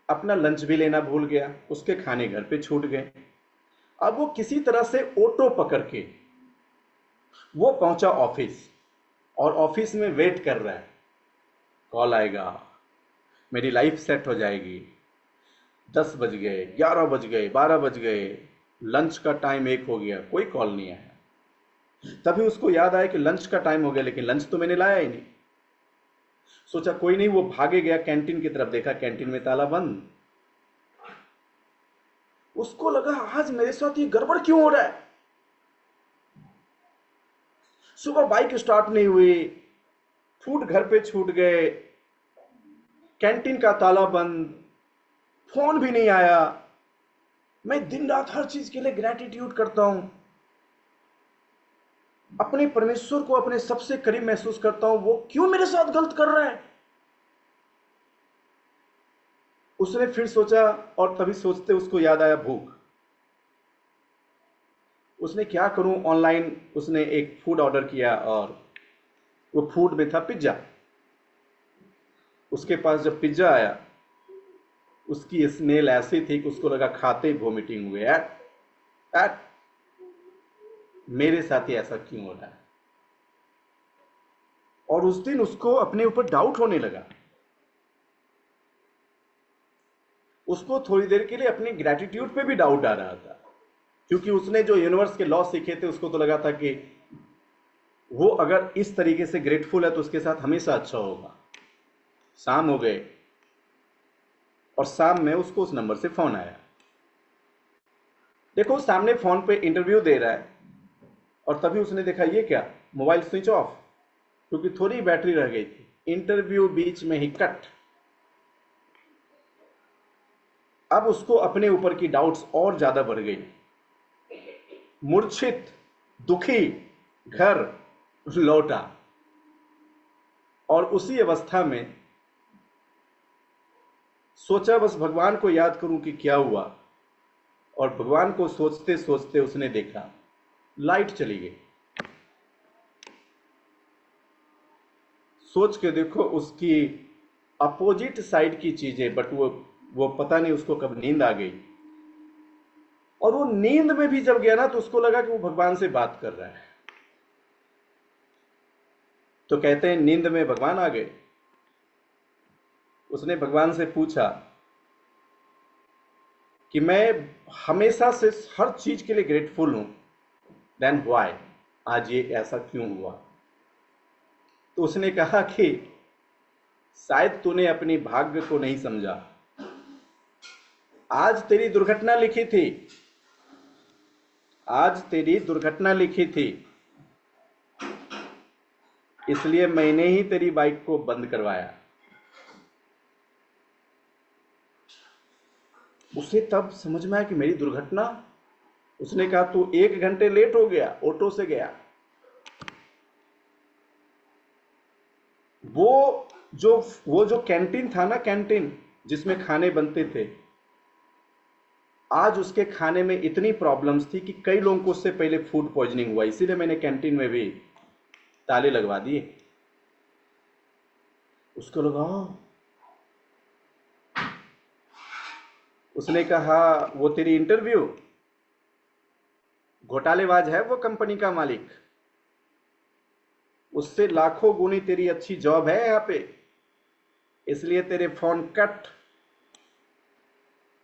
अपना लंच भी लेना भूल गया, उसके खाने घर पे छूट गए। अब वो किसी तरह से ऑटो पकड़ के वो पहुंचा ऑफिस और ऑफिस में वेट कर रहा है, कॉल आएगा, मेरी लाइफ सेट हो जाएगी। 10 बज गए, 11 बज गए, 12 बज गए, लंच का टाइम 1 हो गया, कोई कॉल नहीं आया। तभी उसको याद आया कि लंच का टाइम हो गया, लेकिन लंच तो मैंने लाया ही नहीं। सोचा कोई नहीं, वो भागे गया कैंटीन की तरफ, देखा कैंटीन में ताला बंद। उसको लगा आज मेरे साथ ये गड़बड़ क्यों हो रहा है। सुबह बाइक स्टार्ट नहीं हुई, फूड घर पे छूट गए, कैंटीन का ताला बंद, फोन भी नहीं आया। मैं दिन रात हर चीज के लिए ग्रैटिट्यूड करता हूं, अपने परमेश्वर को अपने सबसे करीब महसूस करता हूं, वो क्यों मेरे साथ गलत कर रहा है। उसने फिर सोचा, और तभी सोचते उसको याद आया भूख। उसने क्या करूं, ऑनलाइन उसने एक फूड ऑर्डर किया, और वो फूड में था पिज्जा। उसके पास जब पिज्जा आया, उसकी स्मेल ऐसी थी कि उसको लगा खाते ही वोमिटिंग हुए। यार यार, मेरे साथ ही ऐसा क्यों हो रहा है। और उस दिन उसको अपने ऊपर डाउट होने लगा। उसको थोड़ी देर के लिए अपने ग्रैटिट्यूड पे भी डाउट आ रहा था, क्योंकि उसने जो यूनिवर्स के लॉ सीखे थे, उसको तो लगा था कि वो अगर इस तरीके से ग्रेटफुल है तो उसके साथ हमेशा अच्छा होगा। शाम हो गए, और शाम में उसको उस नंबर से फोन आया। देखो सामने फोन पे इंटरव्यू दे रहा है, और तभी उसने देखा ये क्या, मोबाइल स्विच ऑफ, क्योंकि थोड़ी बैटरी रह गई थी। इंटरव्यू बीच में ही कट। अब उसको अपने ऊपर की डाउट्स और ज्यादा बढ़ गई। मूर्छित, दुखी घर लौटा, और उसी अवस्था में सोचा बस भगवान को याद करूं कि क्या हुआ। और भगवान को सोचते सोचते उसने देखा लाइट चली गई। सोच के देखो उसकी अपोजिट साइड की चीजें, बट वो पता नहीं उसको कब नींद आ गई। और वो नींद में भी जब गया ना, तो उसको लगा कि वो भगवान से बात कर रहा है। तो कहते हैं नींद में भगवान आ गए। उसने भगवान से पूछा कि मैं हमेशा से हर चीज के लिए ग्रेटफुल हूं, देन व्हाई आज ये ऐसा क्यों हुआ। तो उसने कहा कि शायद तूने अपनी भाग्य को नहीं समझा। आज तेरी दुर्घटना लिखी थी, आज तेरी दुर्घटना लिखी थी, इसलिए मैंने ही तेरी बाइक को बंद करवाया। उसे तब समझ में आया कि मेरी दुर्घटना। उसने कहा तू 1 घंटे लेट हो गया, ऑटो से गया। वो जो कैंटीन था ना, कैंटीन जिसमें खाने बनते थे, आज उसके खाने में इतनी प्रॉब्लम्स थी कि कई लोगों को उससे पहले फूड पॉइजनिंग हुआ। इसीलिए मैंने कैंटीन में भी ताले लगवा दिए। उसको लगा, उसने कहा वो तेरी इंटरव्यू, घोटालेबाज है वो कंपनी का मालिक, उससे लाखों गुनी तेरी अच्छी जॉब है यहाँ पे, इसलिए तेरे फोन कट,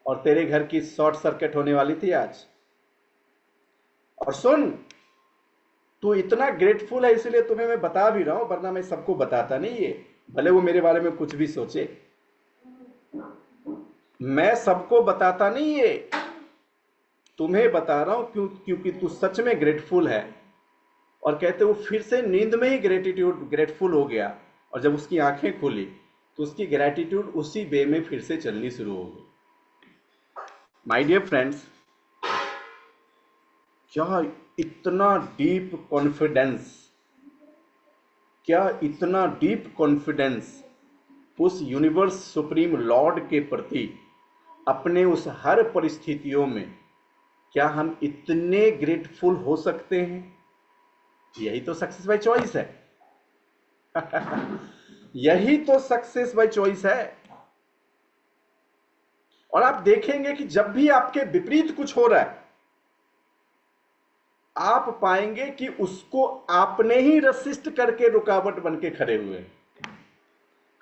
और तेरे घर की शॉर्ट सर्किट होने वाली थी आज। और सुन, तू इतना ग्रेटफुल है इसलिए तुम्हें मैं बता भी रहा हूं, वरना मैं सबको बताता नहीं ये, भले वो मेरे बारे में कुछ भी सोचे। मैं सबको बताता नहीं ये, तुम्हें बता रहा हूं क्योंकि तू सच में ग्रेटफुल है। और कहते वो फिर से नींद में ही ग्रेटफुल हो गया, और जब उसकी आंखें खुली तो उसकी ग्रेटिट्यूड उसी वे में फिर से चलनी शुरू हो गई। माय डियर फ्रेंड्स, क्या इतना डीप कॉन्फिडेंस, क्या इतना डीप कॉन्फिडेंस उस यूनिवर्स सुप्रीम लॉर्ड के प्रति अपने उस हर परिस्थितियों में, क्या हम इतने ग्रेटफुल हो सकते हैं। यही तो सक्सेस बाय चॉइस है। यही तो सक्सेस बाय चॉइस है। और आप देखेंगे कि जब भी आपके विपरीत कुछ हो रहा है, आप पाएंगे कि उसको आपने ही रेसिस्ट करके रुकावट बन के खड़े हुए,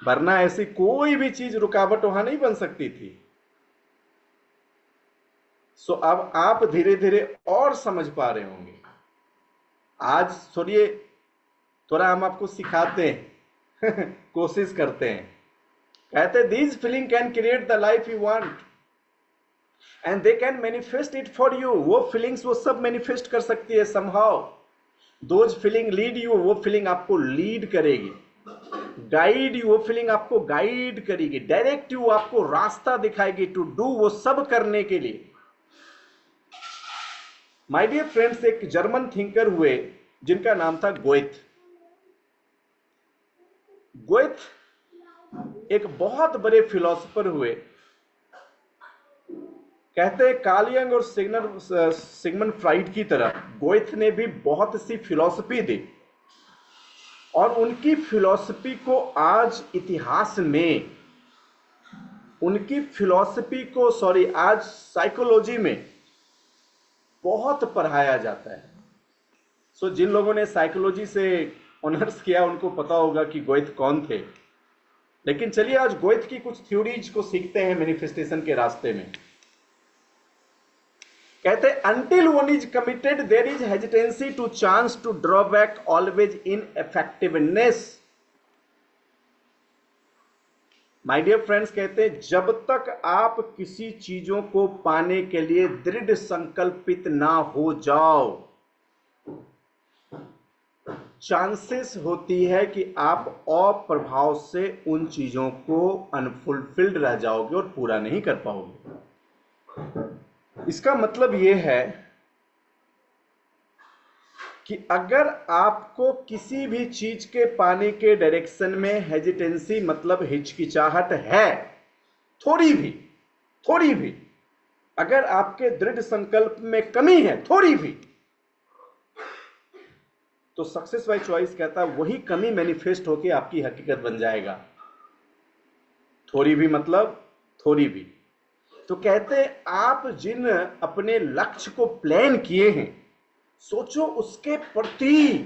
वरना ऐसी कोई भी चीज रुकावट वहां नहीं बन सकती थी। सो अब आप धीरे धीरे और समझ पा रहे होंगे। आज सुनिए, थोड़ा हम आपको सिखाते हैं कोशिश करते हैं। कहते हैं these feeling can create the life you want and they can manifest it for you. वो फीलिंग्स वो सब मैनिफेस्ट कर सकती है somehow. Those feeling lead you, वो फीलिंग आपको लीड करेगी। गाइड यू, वो फीलिंग आपको गाइड करेगी। डायरेक्ट यू, आपको रास्ता दिखाएगी टू डू, वो सब करने के लिए। माय डियर फ्रेंड्स, एक जर्मन थिंकर हुए जिनका नाम था गोएथ। गोएथ एक बहुत बड़े फिलोसोफर हुए। कहते हैं कार्ल यंग और सिगमंड फ्राइड की तरह गोएथ ने भी बहुत सी फिलॉसफी दी, और उनकी फिलॉसफी को आज इतिहास में, आज साइकोलॉजी में बहुत पढ़ाया जाता है। सो जिन लोगों ने साइकोलॉजी से ऑनर्स किया उनको पता होगा कि गोएथ कौन थे। लेकिन चलिए आज गोएथ की कुछ थ्योरीज को सीखते हैं मैनिफेस्टेशन के रास्ते में। कहते हैं until one is committed there is hesitancy to chance to draw back always in effectiveness। My dear friends, कहते हैं जब तक आप किसी चीजों को पाने के लिए दृढ़ संकल्पित ना हो जाओ, चांसेस होती है कि आप अप्रभाव से उन चीजों को अनफुलफिल्ड रह जाओगे और पूरा नहीं कर पाओगे। इसका मतलब यह है कि अगर आपको किसी भी चीज के पाने के डायरेक्शन में हेजिटेंसी, मतलब हिचकिचाहट है, थोड़ी भी, अगर आपके दृढ़ संकल्प में कमी है थोड़ी भी, तो सक्सेस बाय चॉइस कहता है वही कमी मैनिफेस्ट होकर आपकी हकीकत बन जाएगा। थोड़ी भी मतलब थोड़ी भी। तो कहते हैं आप जिन अपने लक्ष्य को प्लान किए हैं, सोचो उसके प्रति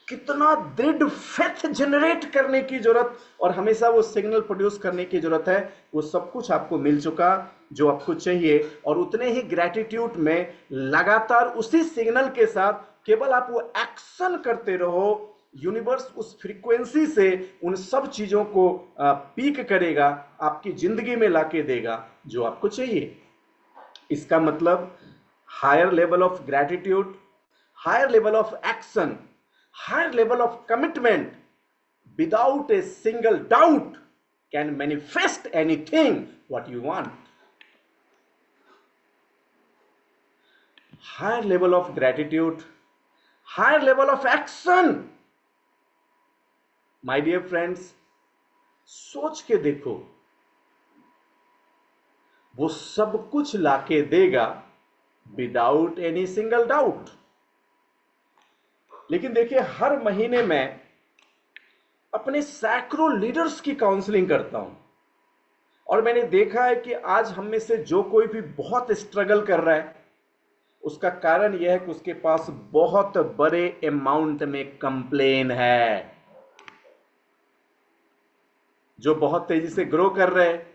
कितना दृढ़ फेथ जनरेट करने की जरूरत, और हमेशा वो सिग्नल प्रोड्यूस करने की जरूरत है। वो सब कुछ आपको मिल चुका जो आपको चाहिए, और उतने ही ग्रैटिट्यूड में लगातार उसी सिग्नल के साथ केवल आप वो एक्शन करते रहो। यूनिवर्स उस फ्रीक्वेंसी से उन सब चीजों को पीक करेगा, आपकी जिंदगी में लाके देगा जो आपको चाहिए। इसका मतलब higher level of gratitude, higher level of action, higher level of commitment without a single doubt can manifest anything what you want. Higher level of gratitude, higher level of action. My dear friends, सोच के देखो, वो सब कुछ लाके देगा without any single doubt. लेकिन देखिए, हर महीने मैं अपने सैकड़ों लीडर्स की काउंसलिंग करता हूं, और मैंने देखा है कि आज हम में से जो कोई भी बहुत स्ट्रगल कर रहा है, उसका कारण यह है कि उसके पास बहुत बड़े अमाउंट में कंप्लेन है। जो बहुत तेजी से ग्रो कर रहे हैं,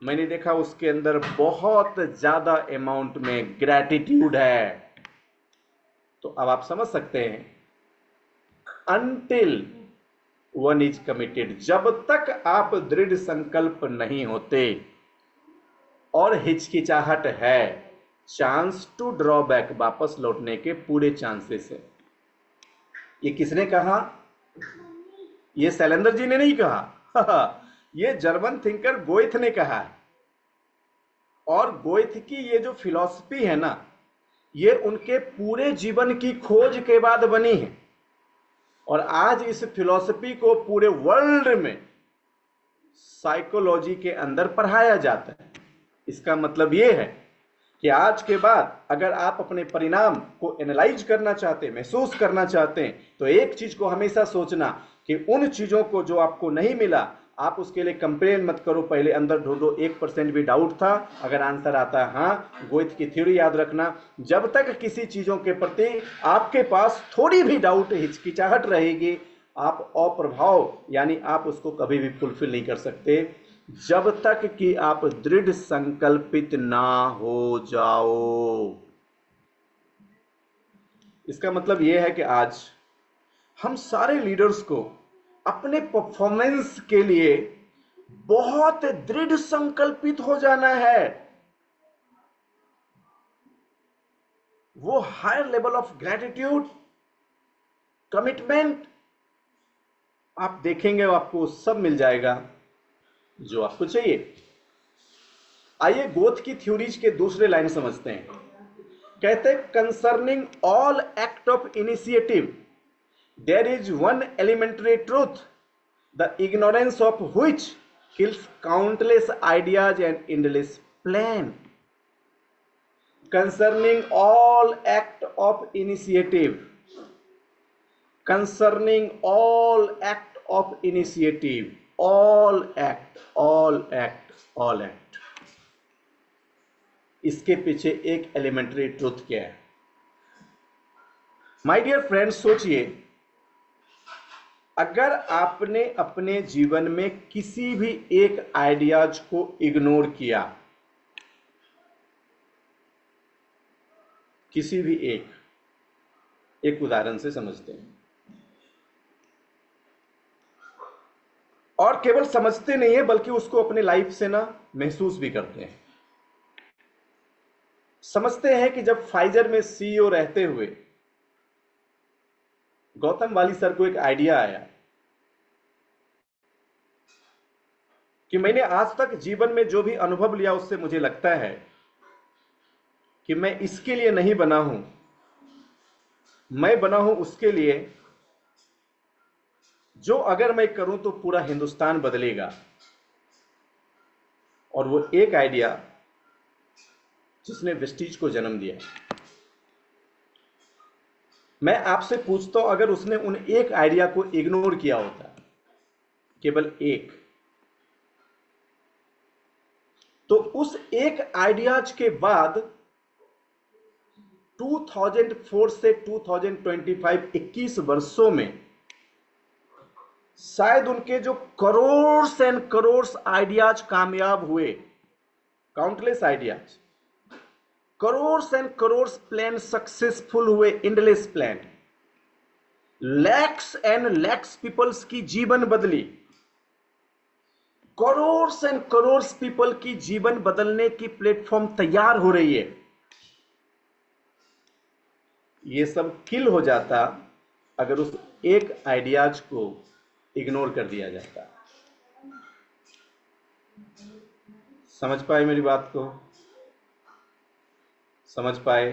मैंने देखा उसके अंदर बहुत ज्यादा अमाउंट में ग्रैटिट्यूड है। तो अब आप समझ सकते हैं, अनटिल वन इज कमिटेड, जब तक आप दृढ़ संकल्प नहीं होते और हिचकिचाहट है, चांस टू ड्रॉ बैक, वापस लौटने के पूरे चांसेस है। ये किसने कहा? ये शैलेंद्र जी ने नहीं कहा ये जर्मन थिंकर गोएथ ने कहा है। और गोएथ की ये जो फिलॉसफी है ना, ये उनके पूरे जीवन की खोज के बाद बनी है, और आज इस फिलॉसफी को पूरे वर्ल्ड में साइकोलॉजी के अंदर पढ़ाया जाता है। इसका मतलब ये है कि आज के बाद अगर आप अपने परिणाम को एनालाइज करना चाहते हैं, महसूस करना चाहते हैं, तो एक चीज को हमेशा सोचना कि उन चीजों को जो आपको नहीं मिला, आप उसके लिए कंप्लेन मत करो, पहले अंदर ढूंढो 1% भी डाउट था। अगर आंसर आता है हाँ, गोएथ की थ्योरी याद रखना, जब तक किसी चीजों के प्रति आपके पास थोड़ी भी डाउट, हिचकिचाहट रहेगी, आप अप्रभाव, यानी आप उसको कभी भी फुलफिल नहीं कर सकते। जब तक कि आप दृढ़ संकल्पित ना हो जाओ। इसका मतलब यह है कि आज हम सारे लीडर्स को अपने परफॉर्मेंस के लिए बहुत दृढ़ संकल्पित हो जाना है। वो higher level of gratitude, commitment आप देखेंगे, आपको सब मिल जाएगा जो आपको चाहिए। आइए गोथ की थ्योरीज के दूसरे लाइन समझते हैं। कहते हैं concerning all act of initiative there is one elementary truth the ignorance of which kills countless ideas and endless plan. Concerning all act of initiative, concerning all act of initiative, all act, all act, all act, इसके पीछे एक elementary truth क्या है? My dear friends, सोचिए, अगर आपने अपने जीवन में किसी भी एक आइडियाज को इग्नोर किया, किसी भी एक उदाहरण से समझते हैं, और केवल समझते नहीं है बल्कि उसको अपने लाइफ से ना महसूस भी करते हैं। समझते हैं कि जब फाइजर में सीईओ रहते हुए गौतम वाली सर को एक आइडिया आया कि मैंने आज तक जीवन में जो भी अनुभव लिया उससे मुझे लगता है कि मैं इसके लिए नहीं बना हूं, मैं बना हूं उसके लिए जो अगर मैं करूं तो पूरा हिंदुस्तान बदलेगा। और वो एक आइडिया जिसने वेस्टीज को जन्म दिया। मैं आपसे पूछता हूं, अगर उसने उन एक आइडिया को इग्नोर किया होता, केवल एक, तो उस एक आइडियाज के बाद 2004 से 2025 21 वर्षों में शायद उनके जो करोड़ एंड करोड़ आइडियाज कामयाब हुए, countless ideas, crore and crore plan successful हुए, endless plan, lakhs and lakhs peoples की जीवन बदली, करोड़ एंड करोड़ पीपल की जीवन बदलने की प्लेटफॉर्म तैयार हो रही है। ये सब किल हो जाता अगर उस एक आइडियाज को इग्नोर कर दिया जाता। समझ पाए मेरी बात को? समझ पाए?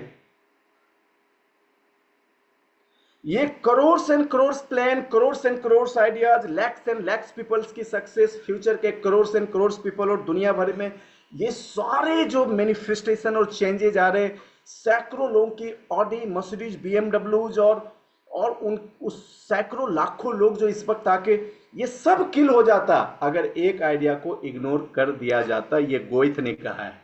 ये crore and crore plan, crore and crore ideas, lakhs and lakhs peoples की सक्सेस, फ्यूचर के करोड़ एंड करोड़ पीपल और दुनिया भर में ये सारे जो मैनिफेस्टेशन और चेंजेज आ रहे, सैकड़ों लोगों की ऑडी, मर्सिडीज, बीएमडब्ल्यूज और उस सैकड़ों लाखों लोग जो इस वक्त आके, ये सब किल हो जाता अगर एक आइडिया को इग्नोर कर दिया जाता। ये गोइथ ने कहा है।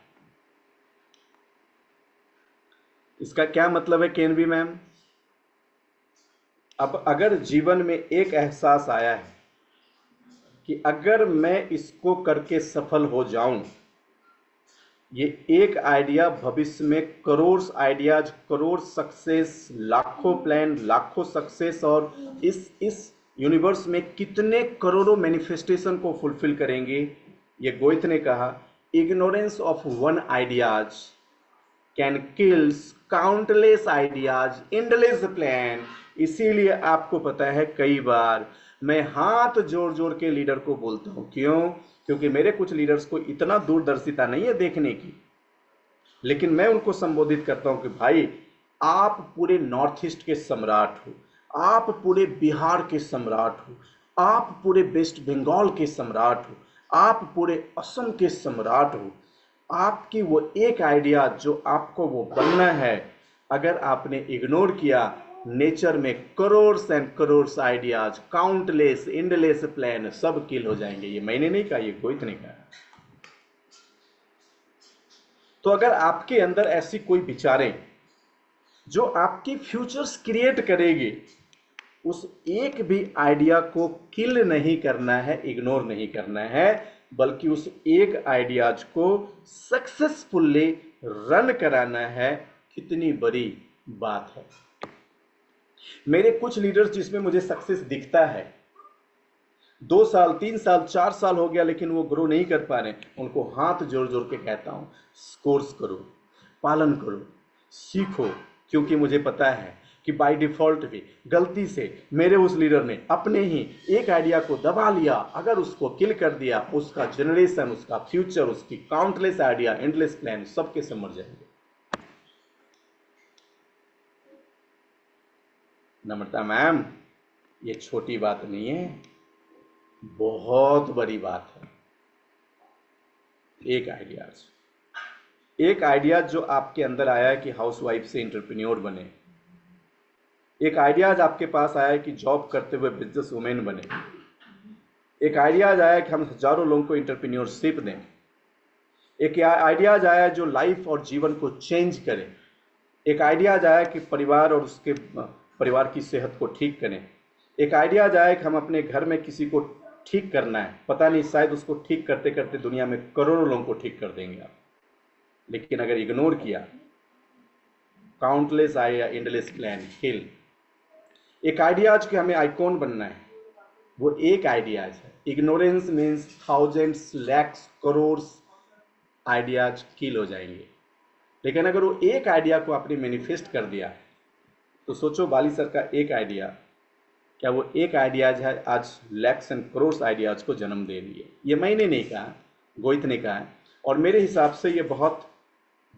इसका क्या मतलब है केनवी मैम? अब अगर जीवन में एक एहसास आया है कि अगर मैं इसको करके सफल हो जाऊं, ये एक आइडिया भविष्य में करोड़ आइडियाज, करोड़ सक्सेस, लाखों प्लान, लाखों सक्सेस, और इस यूनिवर्स में कितने करोड़ों मैनिफेस्टेशन को फुलफिल करेंगे। ये गोइथ ने कहा, ignorance of one ideas can kills countless ideas, endless plan. इसीलिए आपको पता है कई बार मैं हाथ जोड़ जोड़ के लीडर को बोलता हूं। क्यों? क्योंकि मेरे कुछ लीडर्स को इतना दूरदर्शिता नहीं है देखने की, लेकिन मैं उनको संबोधित करता हूं कि भाई, आप पूरे नॉर्थ ईस्ट के सम्राट हो, आप पूरे बिहार के सम्राट हो, आप पूरे वेस्ट बंगाल के सम्राट हो, आप पूरे असम के सम्राट हो। आपकी वो एक आइडिया जो आपको वो बनना है, अगर आपने इग्नोर किया, नेचर में crore and crore ideas, countless, endless plan सब किल हो जाएंगे। ये मैंने नहीं कहा, ये कोई नहीं कहा। तो अगर आपके अंदर ऐसी कोई विचारें जो आपकी फ्यूचर्स क्रिएट करेगी, उस एक भी आइडिया को किल नहीं करना है, इग्नोर नहीं करना है। बल्कि उस एक आइडियाज को सक्सेसफुली रन कराना है, कितनी बड़ी बात है। मेरे कुछ लीडर्स जिसमें मुझे सक्सेस दिखता है, 2 साल 3 साल 4 साल हो गया लेकिन वो ग्रो नहीं कर पा रहे, उनको हाथ जोड़ जोड़ के कहता हूं, कोर्स करो, पालन करो, सीखो। क्योंकि मुझे पता है कि बाय डिफॉल्ट भी गलती से मेरे उस लीडर ने अपने ही एक आइडिया को दबा लिया, अगर उसको किल कर दिया, उसका जनरेशन, उसका फ्यूचर, उसकी काउंटलेस आइडिया, एंडलेस प्लान सबके सब मर जाएंगे। नम्रता मैम, ये छोटी बात नहीं है, बहुत बड़ी बात है। एक आइडिया जो आपके अंदर आया है कि हाउसवाइफ से एंटरप्रेन्योर बने, एक आइडियाज आपके पास आया है कि जॉब करते हुए बिजनेस वुमेन बने, एक आइडियाज आया है कि हम हजारों लोगों को एंटरप्रेन्योरशिप दें, एक आइडियाज आया है जो लाइफ और जीवन को चेंज करे, एक आइडियाज आया कि परिवार और उसके परिवार की सेहत को ठीक करें, एक आइडियाज आया कि हम अपने घर में किसी को ठीक करना है, पता नहीं शायद उसको ठीक करते करते दुनिया में करोड़ों लोगों को ठीक कर देंगे आप। लेकिन अगर इग्नोर किया, काउंटलेस आइडिया, एंडलेस प्लान, किल। एक आइडियाज कि हमें आइकॉन बनना है, वो एक आइडियाज है। Ignorance means thousands, lakhs, crore ideas kill हो जाएंगे। लेकिन अगर वो एक आइडिया को आपने मैनिफेस्ट कर दिया, तो सोचो बाली सर का एक आइडिया, क्या वो एक आइडियाज है आज लैक्स एंड करोड़ आइडियाज को जन्म दे रही है। ये मैंने नहीं कहा, गोहित ने कहा है, और मेरे हिसाब से ये बहुत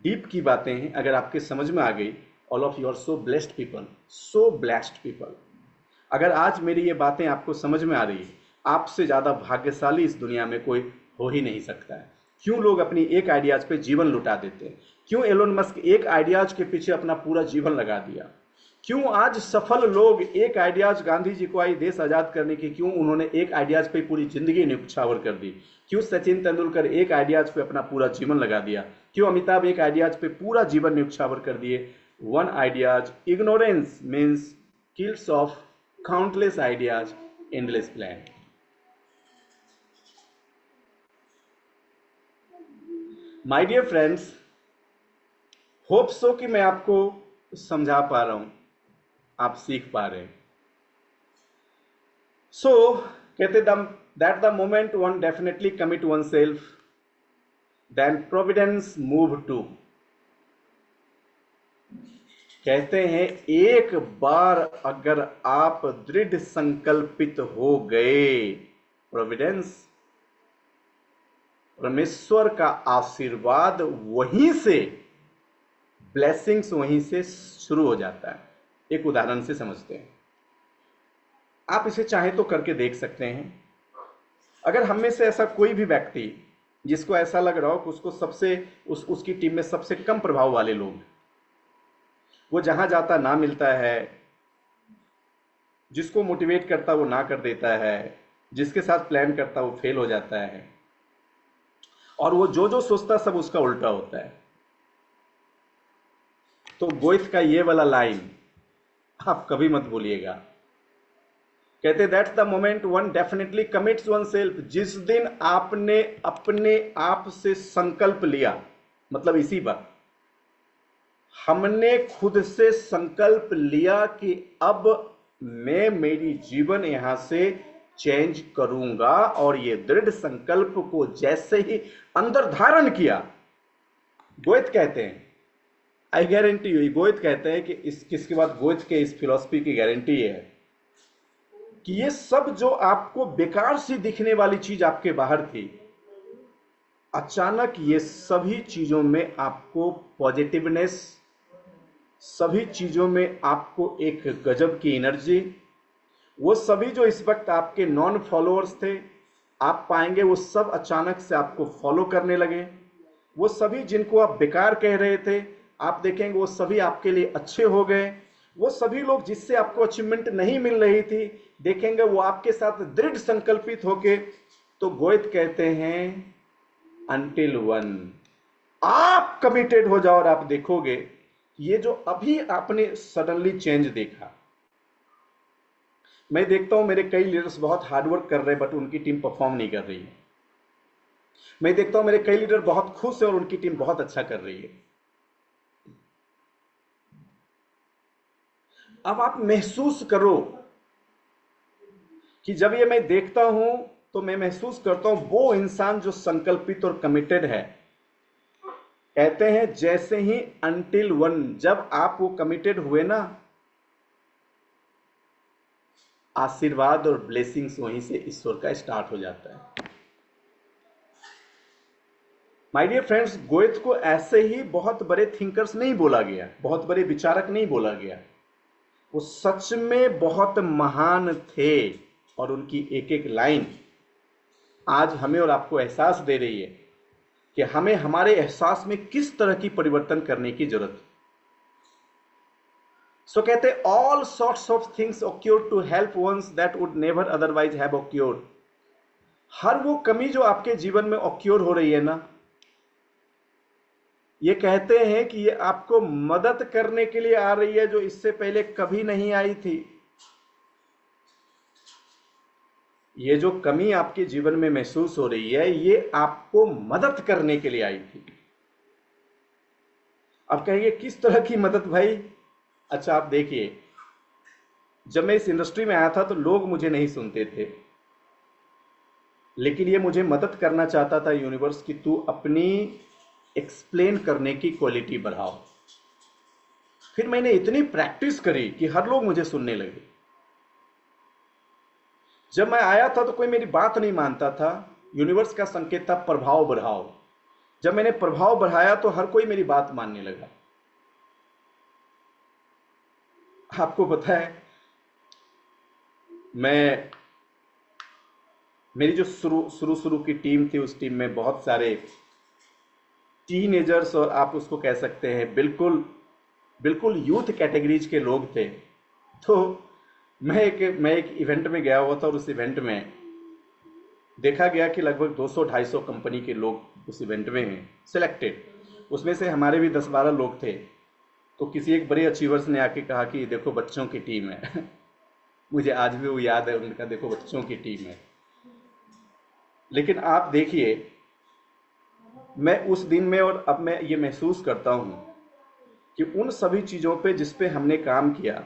डीप की बातें हैं। अगर आपके समझ में आ गई, all of you are so blessed people, so blessed people. अगर आज मेरी ये बातें आपको समझ में आ रही है, आपसे ज़्यादा भाग्यशाली इस दुनिया में कोई हो ही नहीं सकता है। क्यों लोग अपनी एक आइडियाज पे जीवन लुटा देते हैं? क्यों एलोन मस्क एक आइडियाज के पीछे अपना पूरा जीवन लगा दिया? क्यों आज सफल लोग एक आइडियाज, गांधी जी को आई देश आजाद करने की, क्यों उन्होंने एक आइडियाज पे पूरी जिंदगी न्यौछावर कर दी? क्यों सचिन तेंदुलकर एक आइडियाज पे अपना पूरा जीवन लगा दिया? क्यों अमिताभ एक आइडियाज पे पूरा जीवन न्यौछावर कर दिए? One ideas, ignorance means kills of countless ideas, endless plan. My dear friends, hope so कि मैं आपको समझा पा रहा हूं, आप सीख पा रहे हैं। सो कहते that the moment one definitely commit oneself, then providence move too. कहते हैं एक बार अगर आप दृढ़ संकल्पित हो गए, प्रोविडेंस, परमेश्वर का आशीर्वाद वहीं से, ब्लेसिंग्स वहीं से शुरू हो जाता है। एक उदाहरण से समझते हैं, आप इसे चाहें तो करके देख सकते हैं। अगर हम में से ऐसा कोई भी व्यक्ति जिसको ऐसा लग रहा हो कि उसको उसकी टीम में सबसे कम प्रभाव वाले लोग, वो जहां जाता ना मिलता है, जिसको मोटिवेट करता वो ना कर देता है, जिसके साथ प्लान करता वो फेल हो जाता है, और वो जो जो सोचता सब उसका उल्टा होता है, तो गोइथ का ये वाला लाइन आप कभी मत भूलिएगा। कहते that's the moment one definitely commits one self. जिस दिन आपने अपने आप से संकल्प लिया, मतलब इसी बात, हमने खुद से संकल्प लिया कि अब मैं मेरी जीवन यहां से चेंज करूंगा, और ये दृढ़ संकल्प को जैसे ही अंदर धारण किया, गोयत कहते हैं, आई गारंटी यू, गोयत कहते हैं कि इसके बाद गोयत के इस फिलॉसफी की गारंटी है कि ये सब जो आपको बेकार सी दिखने वाली चीज आपके बाहर थी, अचानक ये सभी चीजों में आपको पॉजिटिवनेस, सभी चीजों में आपको एक गजब की एनर्जी, वो सभी जो इस वक्त आपके नॉन फॉलोअर्स थे, आप पाएंगे वो सब अचानक से आपको फॉलो करने लगे। वो सभी जिनको आप बेकार कह रहे थे, आप देखेंगे वो सभी आपके लिए अच्छे हो गए। वो सभी लोग जिससे आपको अचीवमेंट नहीं मिल रही थी, देखेंगे वो आपके साथ दृढ़ संकल्पित होके। तो गोयत कहते हैं अनटिल वन आप कमिटेड हो जाओ, और आप देखोगे ये जो अभी आपने सडनली चेंज देखा। मैं देखता हूं मेरे कई लीडर्स बहुत हार्डवर्क कर रहे हैं, बट उनकी टीम परफॉर्म नहीं कर रही है। मैं देखता हूं मेरे कई लीडर बहुत खुश है और उनकी टीम बहुत अच्छा कर रही है। अब आप महसूस करो कि जब ये मैं देखता हूं तो मैं महसूस करता हूं वो इंसान जो संकल्पित और कमिटेड है। कहते हैं जैसे ही अनटिल वन, जब आप वो कमिटेड हुए ना, आशीर्वाद और ब्लेसिंग्स वहीं से ईश्वर का स्टार्ट हो जाता है। माय डियर फ्रेंड्स, गोएथ को ऐसे ही बहुत बड़े थिंकर्स नहीं बोला गया, बहुत बड़े विचारक नहीं बोला गया। वो सच में बहुत महान थे और उनकी एक एक लाइन आज हमें और आपको एहसास दे रही है कि हमें हमारे एहसास में किस तरह की परिवर्तन करने की जरूरत है। सो कहते all sorts of things occur to help once that would never otherwise have occurred. हर वो कमी जो आपके जीवन में ऑक्योर हो रही है ना, ये कहते हैं कि ये आपको मदद करने के लिए आ रही है जो इससे पहले कभी नहीं आई थी। ये जो कमी आपके जीवन में महसूस हो रही है ये आपको मदद करने के लिए आई थी। अब कहेंगे किस तरह की मदद भाई? अच्छा आप देखिए, जब मैं इस इंडस्ट्री में आया था तो लोग मुझे नहीं सुनते थे, लेकिन ये मुझे मदद करना चाहता था यूनिवर्स कि तू अपनी एक्सप्लेन करने की क्वालिटी बढ़ाओ। फिर मैंने इतनी प्रैक्टिस करी कि हर लोग मुझे सुनने लगे। जब मैं आया था तो कोई मेरी बात नहीं मानता था। यूनिवर्स का संकेत था प्रभाव बढ़ाओ। जब मैंने प्रभाव बढ़ाया तो हर कोई मेरी बात मानने लगा। आपको पता है, मैं मेरी जो शुरू शुरू की टीम थी, उस टीम में बहुत सारे टीनेजर्स और आप उसको कह सकते हैं बिल्कुल बिल्कुल यूथ कैटेगरीज के लोग थे। तो मैं एक इवेंट में गया हुआ था और उस इवेंट में देखा गया कि लगभग 200-250 कंपनी के लोग उस इवेंट में हैं सिलेक्टेड। उसमें से हमारे भी 10-12 लोग थे। तो किसी एक बड़े अचीवर्स ने आके कहा कि देखो बच्चों की टीम है। मुझे आज भी वो याद है, उनका देखो बच्चों की टीम है। लेकिन आप देखिए, मैं उस दिन में और अब मैं ये महसूस करता हूँ कि उन सभी चीज़ों पे जिस पे हमने काम किया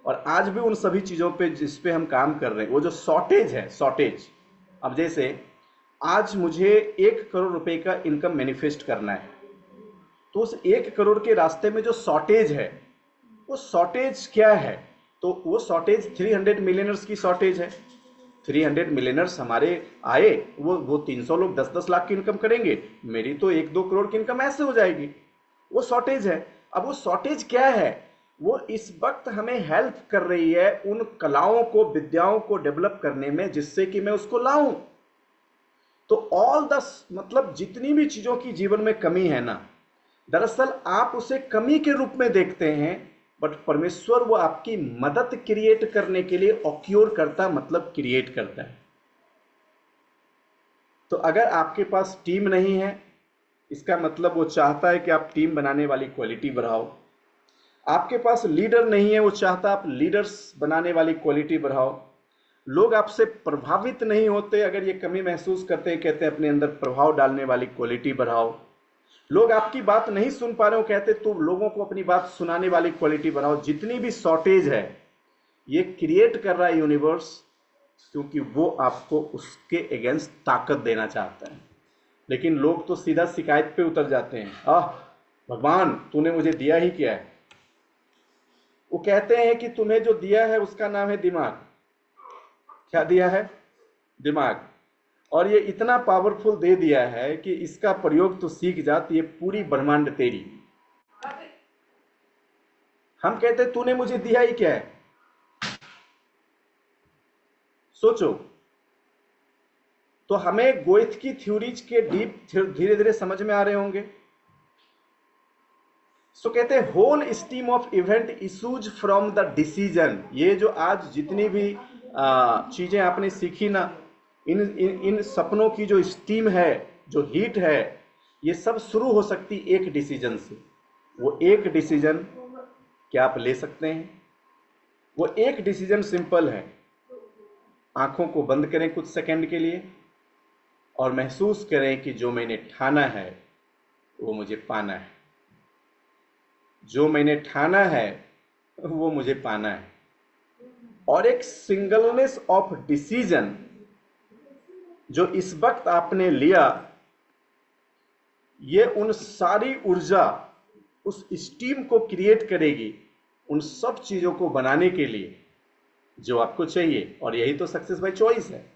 और आज भी उन सभी चीज़ों पे जिस पे हम काम कर रहे हैं, वो जो शॉर्टेज है, शॉर्टेज। अब जैसे आज मुझे 1 करोड़ रुपए का इनकम मैनिफेस्ट करना है, तो उस 1 करोड़ के रास्ते में जो शॉर्टेज है, वो शॉर्टेज क्या है? तो वो शॉर्टेज 300 मिलियनर्स की शॉर्टेज है। 300 मिलियनर्स हमारे आए, वो 300 लोग 10-10 लाख की इनकम करेंगे, मेरी तो 1-2 करोड़ की इनकम ऐसे हो जाएगी। वो शॉर्टेज है। अब वो शॉर्टेज क्या है? वो इस वक्त हमें हेल्प कर रही है उन कलाओं को, विद्याओं को डेवलप करने में जिससे कि मैं उसको लाऊं। तो ऑल द मतलब जितनी भी चीजों की जीवन में कमी है ना, दरअसल आप उसे कमी के रूप में देखते हैं, बट परमेश्वर वो आपकी मदद क्रिएट करने के लिए ऑक्योर करता, मतलब क्रिएट करता है। तो अगर आपके पास टीम नहीं है, इसका मतलब वो चाहता है कि आप टीम बनाने वाली क्वालिटी बढ़ाओ। आपके पास लीडर नहीं है, वो चाहता है आप लीडर्स बनाने वाली क्वालिटी बढ़ाओ। लोग आपसे प्रभावित नहीं होते, अगर ये कमी महसूस करते हैं, कहते हैं अपने अंदर प्रभाव डालने वाली क्वालिटी बढ़ाओ। लोग आपकी बात नहीं सुन पा रहे हो, कहते तो लोगों को अपनी बात सुनाने वाली क्वालिटी बढ़ाओ। जितनी भी शॉर्टेज है ये क्रिएट कर रहा है यूनिवर्स, क्योंकि वो आपको उसके अगेंस्ट ताकत देना चाहता है। लेकिन लोग तो सीधा शिकायत पे उतर जाते हैं, आह भगवान तूने मुझे दिया ही क्या है। वो कहते हैं कि तुम्हें जो दिया है उसका नाम है दिमाग। क्या दिया है? दिमाग। और ये इतना पावरफुल दे दिया है कि इसका प्रयोग तो सीख जा, तो ये पूरी ब्रह्मांड तेरी। हम कहते तूने मुझे दिया ही क्या है? सोचो। तो हमें गोएथ की थ्योरीज के डीप धीरे धीरे समझ में आ रहे होंगे। सो कहते हैं whole stream of event issues from the decision. ये जो आज जितनी भी चीजें आपने सीखी ना, इन सपनों की जो स्टीम है, जो हीट है, ये सब शुरू हो सकती एक डिसीजन से। वो एक डिसीजन क्या आप ले सकते हैं? वो एक डिसीजन सिंपल है। आंखों को बंद करें कुछ सेकंड के लिए और महसूस करें कि जो मैंने ठाना है वो मुझे पाना है। जो मैंने ठाना है वो मुझे पाना है। और एक सिंगलनेस ऑफ डिसीजन जो इस वक्त आपने लिया, ये उन सारी ऊर्जा, उस स्टीम को क्रिएट करेगी उन सब चीजों को बनाने के लिए जो आपको चाहिए। और यही तो सक्सेस बाय चॉइस है।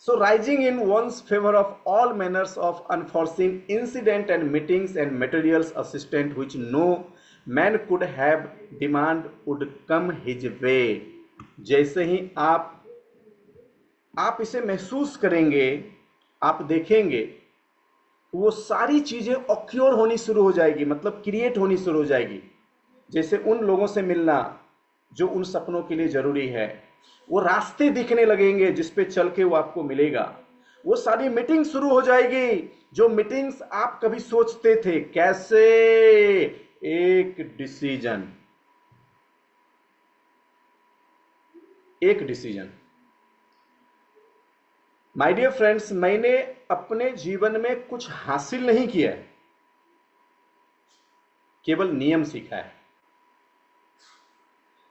So rising in one's favor of all manners of unforeseen incident and meetings and materials assistant which no man could have demand would come his way। जैसे ही आप इसे महसूस करेंगे, आप देखेंगे वो सारी चीजें ऑक्योर होनी शुरू हो जाएगी, मतलब क्रिएट होनी शुरू हो जाएगी। जैसे उन लोगों से मिलना जो उन सपनों के लिए जरूरी है, वो रास्ते दिखने लगेंगे जिस पे चल के वो आपको मिलेगा। वो सारी मीटिंग शुरू हो जाएगी जो मीटिंग्स आप कभी सोचते थे। कैसे? एक डिसीजन, एक डिसीजन। माय डियर फ्रेंड्स, मैंने अपने जीवन में कुछ हासिल नहीं किया है, केवल नियम सीखा है।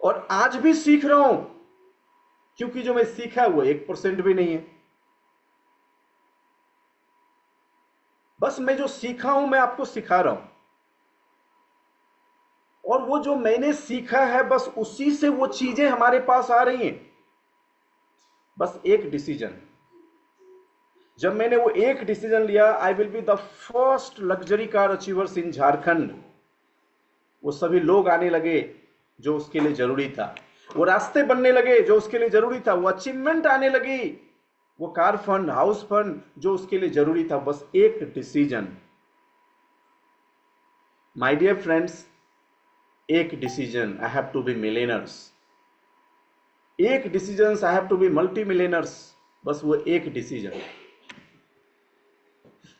और आज भी सीख रहा हूं, क्योंकि जो मैं सीखा वो 1% भी नहीं है। बस मैं जो सीखा हूं मैं आपको सिखा रहा हूं, और वो जो मैंने सीखा है बस उसी से वो चीजें हमारे पास आ रही हैं। बस एक डिसीजन। जब मैंने वो एक डिसीजन लिया, I will be the first luxury car achievers in Jharkhand, वो सभी लोग आने लगे जो उसके लिए जरूरी था, वो रास्ते बनने लगे जो उसके लिए जरूरी था, वो अचीवमेंट आने लगी, वो कार फंड, हाउस फंड जो उसके लिए जरूरी था। बस एक डिसीजन। माय डियर फ्रेंड्स, एक decision, I have to be millionaires. एक decision, I have to be multi millionaires. बस वो एक डिसीजन।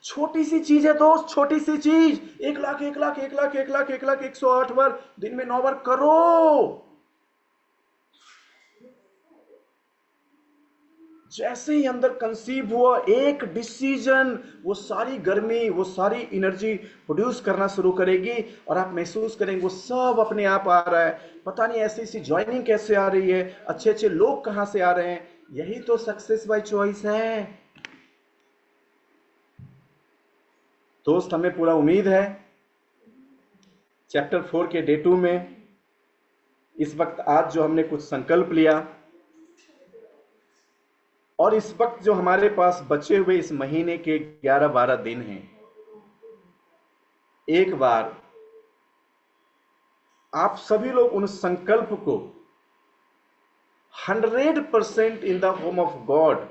छोटी सी चीज है दोस्त, छोटी सी चीज। 1 लाख 1 लाख 1 लाख 1 लाख 1 लाख 108 बार दिन में 9 बार करो। जैसे ही अंदर कंसीव हुआ एक डिसीजन, वो सारी गर्मी, वो सारी एनर्जी प्रोड्यूस करना शुरू करेगी और आप महसूस करेंगे वो सब अपने आप आ रहा है। पता नहीं ऐसी ऐसी ज्वाइनिंग कैसे आ रही है, अच्छे अच्छे लोग कहां से आ रहे हैं। यही तो सक्सेस बाय चॉइस है दोस्त। हमें पूरा उम्मीद है चैप्टर 4 के डे 2 में इस वक्त आज जो हमने कुछ संकल्प लिया, और इस वक्त जो हमारे पास बचे हुए इस महीने के 11-12 दिन हैं, एक बार आप सभी लोग उन संकल्प को 100% in the home of God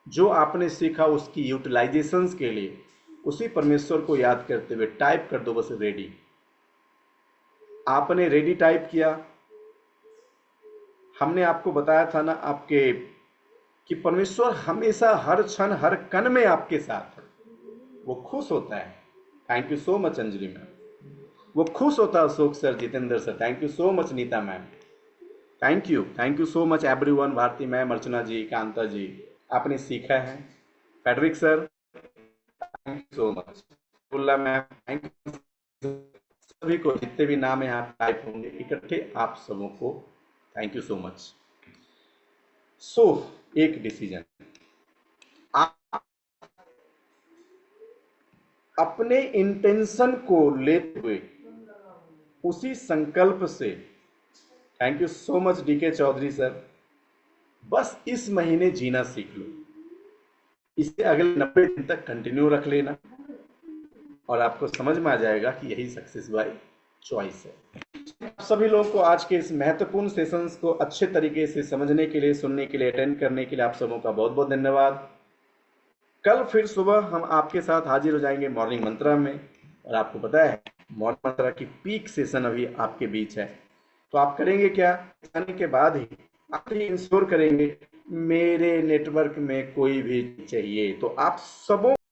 जो आपने सीखा उसकी यूटिलाइजेशंस के लिए उसी परमेश्वर को याद करते हुए टाइप कर दो बस रेडी। आपने रेडी टाइप किया। हमने आपको बताया था ना आपके कि परमेश्वर हमेशा हर क्षण हर कण में आपके साथ है, वो खुश होता है। Thank you so much Anjali ma'am, वो खुश होता है। Ashok sir, Jitendra sir, thank you so much. Neeta ma'am, thank you so much everyone. Bharti ma'am, Archana ji, Kanta ji, आपने सीखा है। Frederick sir, thank you so much. Bulla ma'am, thank you. सभी को जितने भी नाम यहाँ टाइप होंगे इकट्ठे, आप सबों को थैंक यू सो मच। सो एक डिसीजन, आप अपने इंटेंशन को लेते हुए उसी संकल्प से, thank you so much D K Chaudhary sir, बस इस महीने जीना सीख लो। इसे अगले 90 दिन तक कंटिन्यू रख लेना और आपको समझ में आ जाएगा कि यही सक्सेस बाय चॉइस है। आप सभी लोगों को आज के इस महत्वपूर्ण सेशंस को अच्छे तरीके से समझने के लिए, सुनने के लिए, अटेंड करने के लिए आप सबों का बहुत बहुत धन्यवाद। कल फिर सुबह हम आपके साथ हाजिर हो जाएंगे मॉर्निंग मंत्रा में। और आपको पता है मॉर्निंग मंत्रा की पीक सेशन अभी आपके बीच है, तो आप करेंगे क्या? आने के बाद ही आप ये इंश्योर करेंगे मेरे नेटवर्क में कोई भी चाहिए, तो आप सबों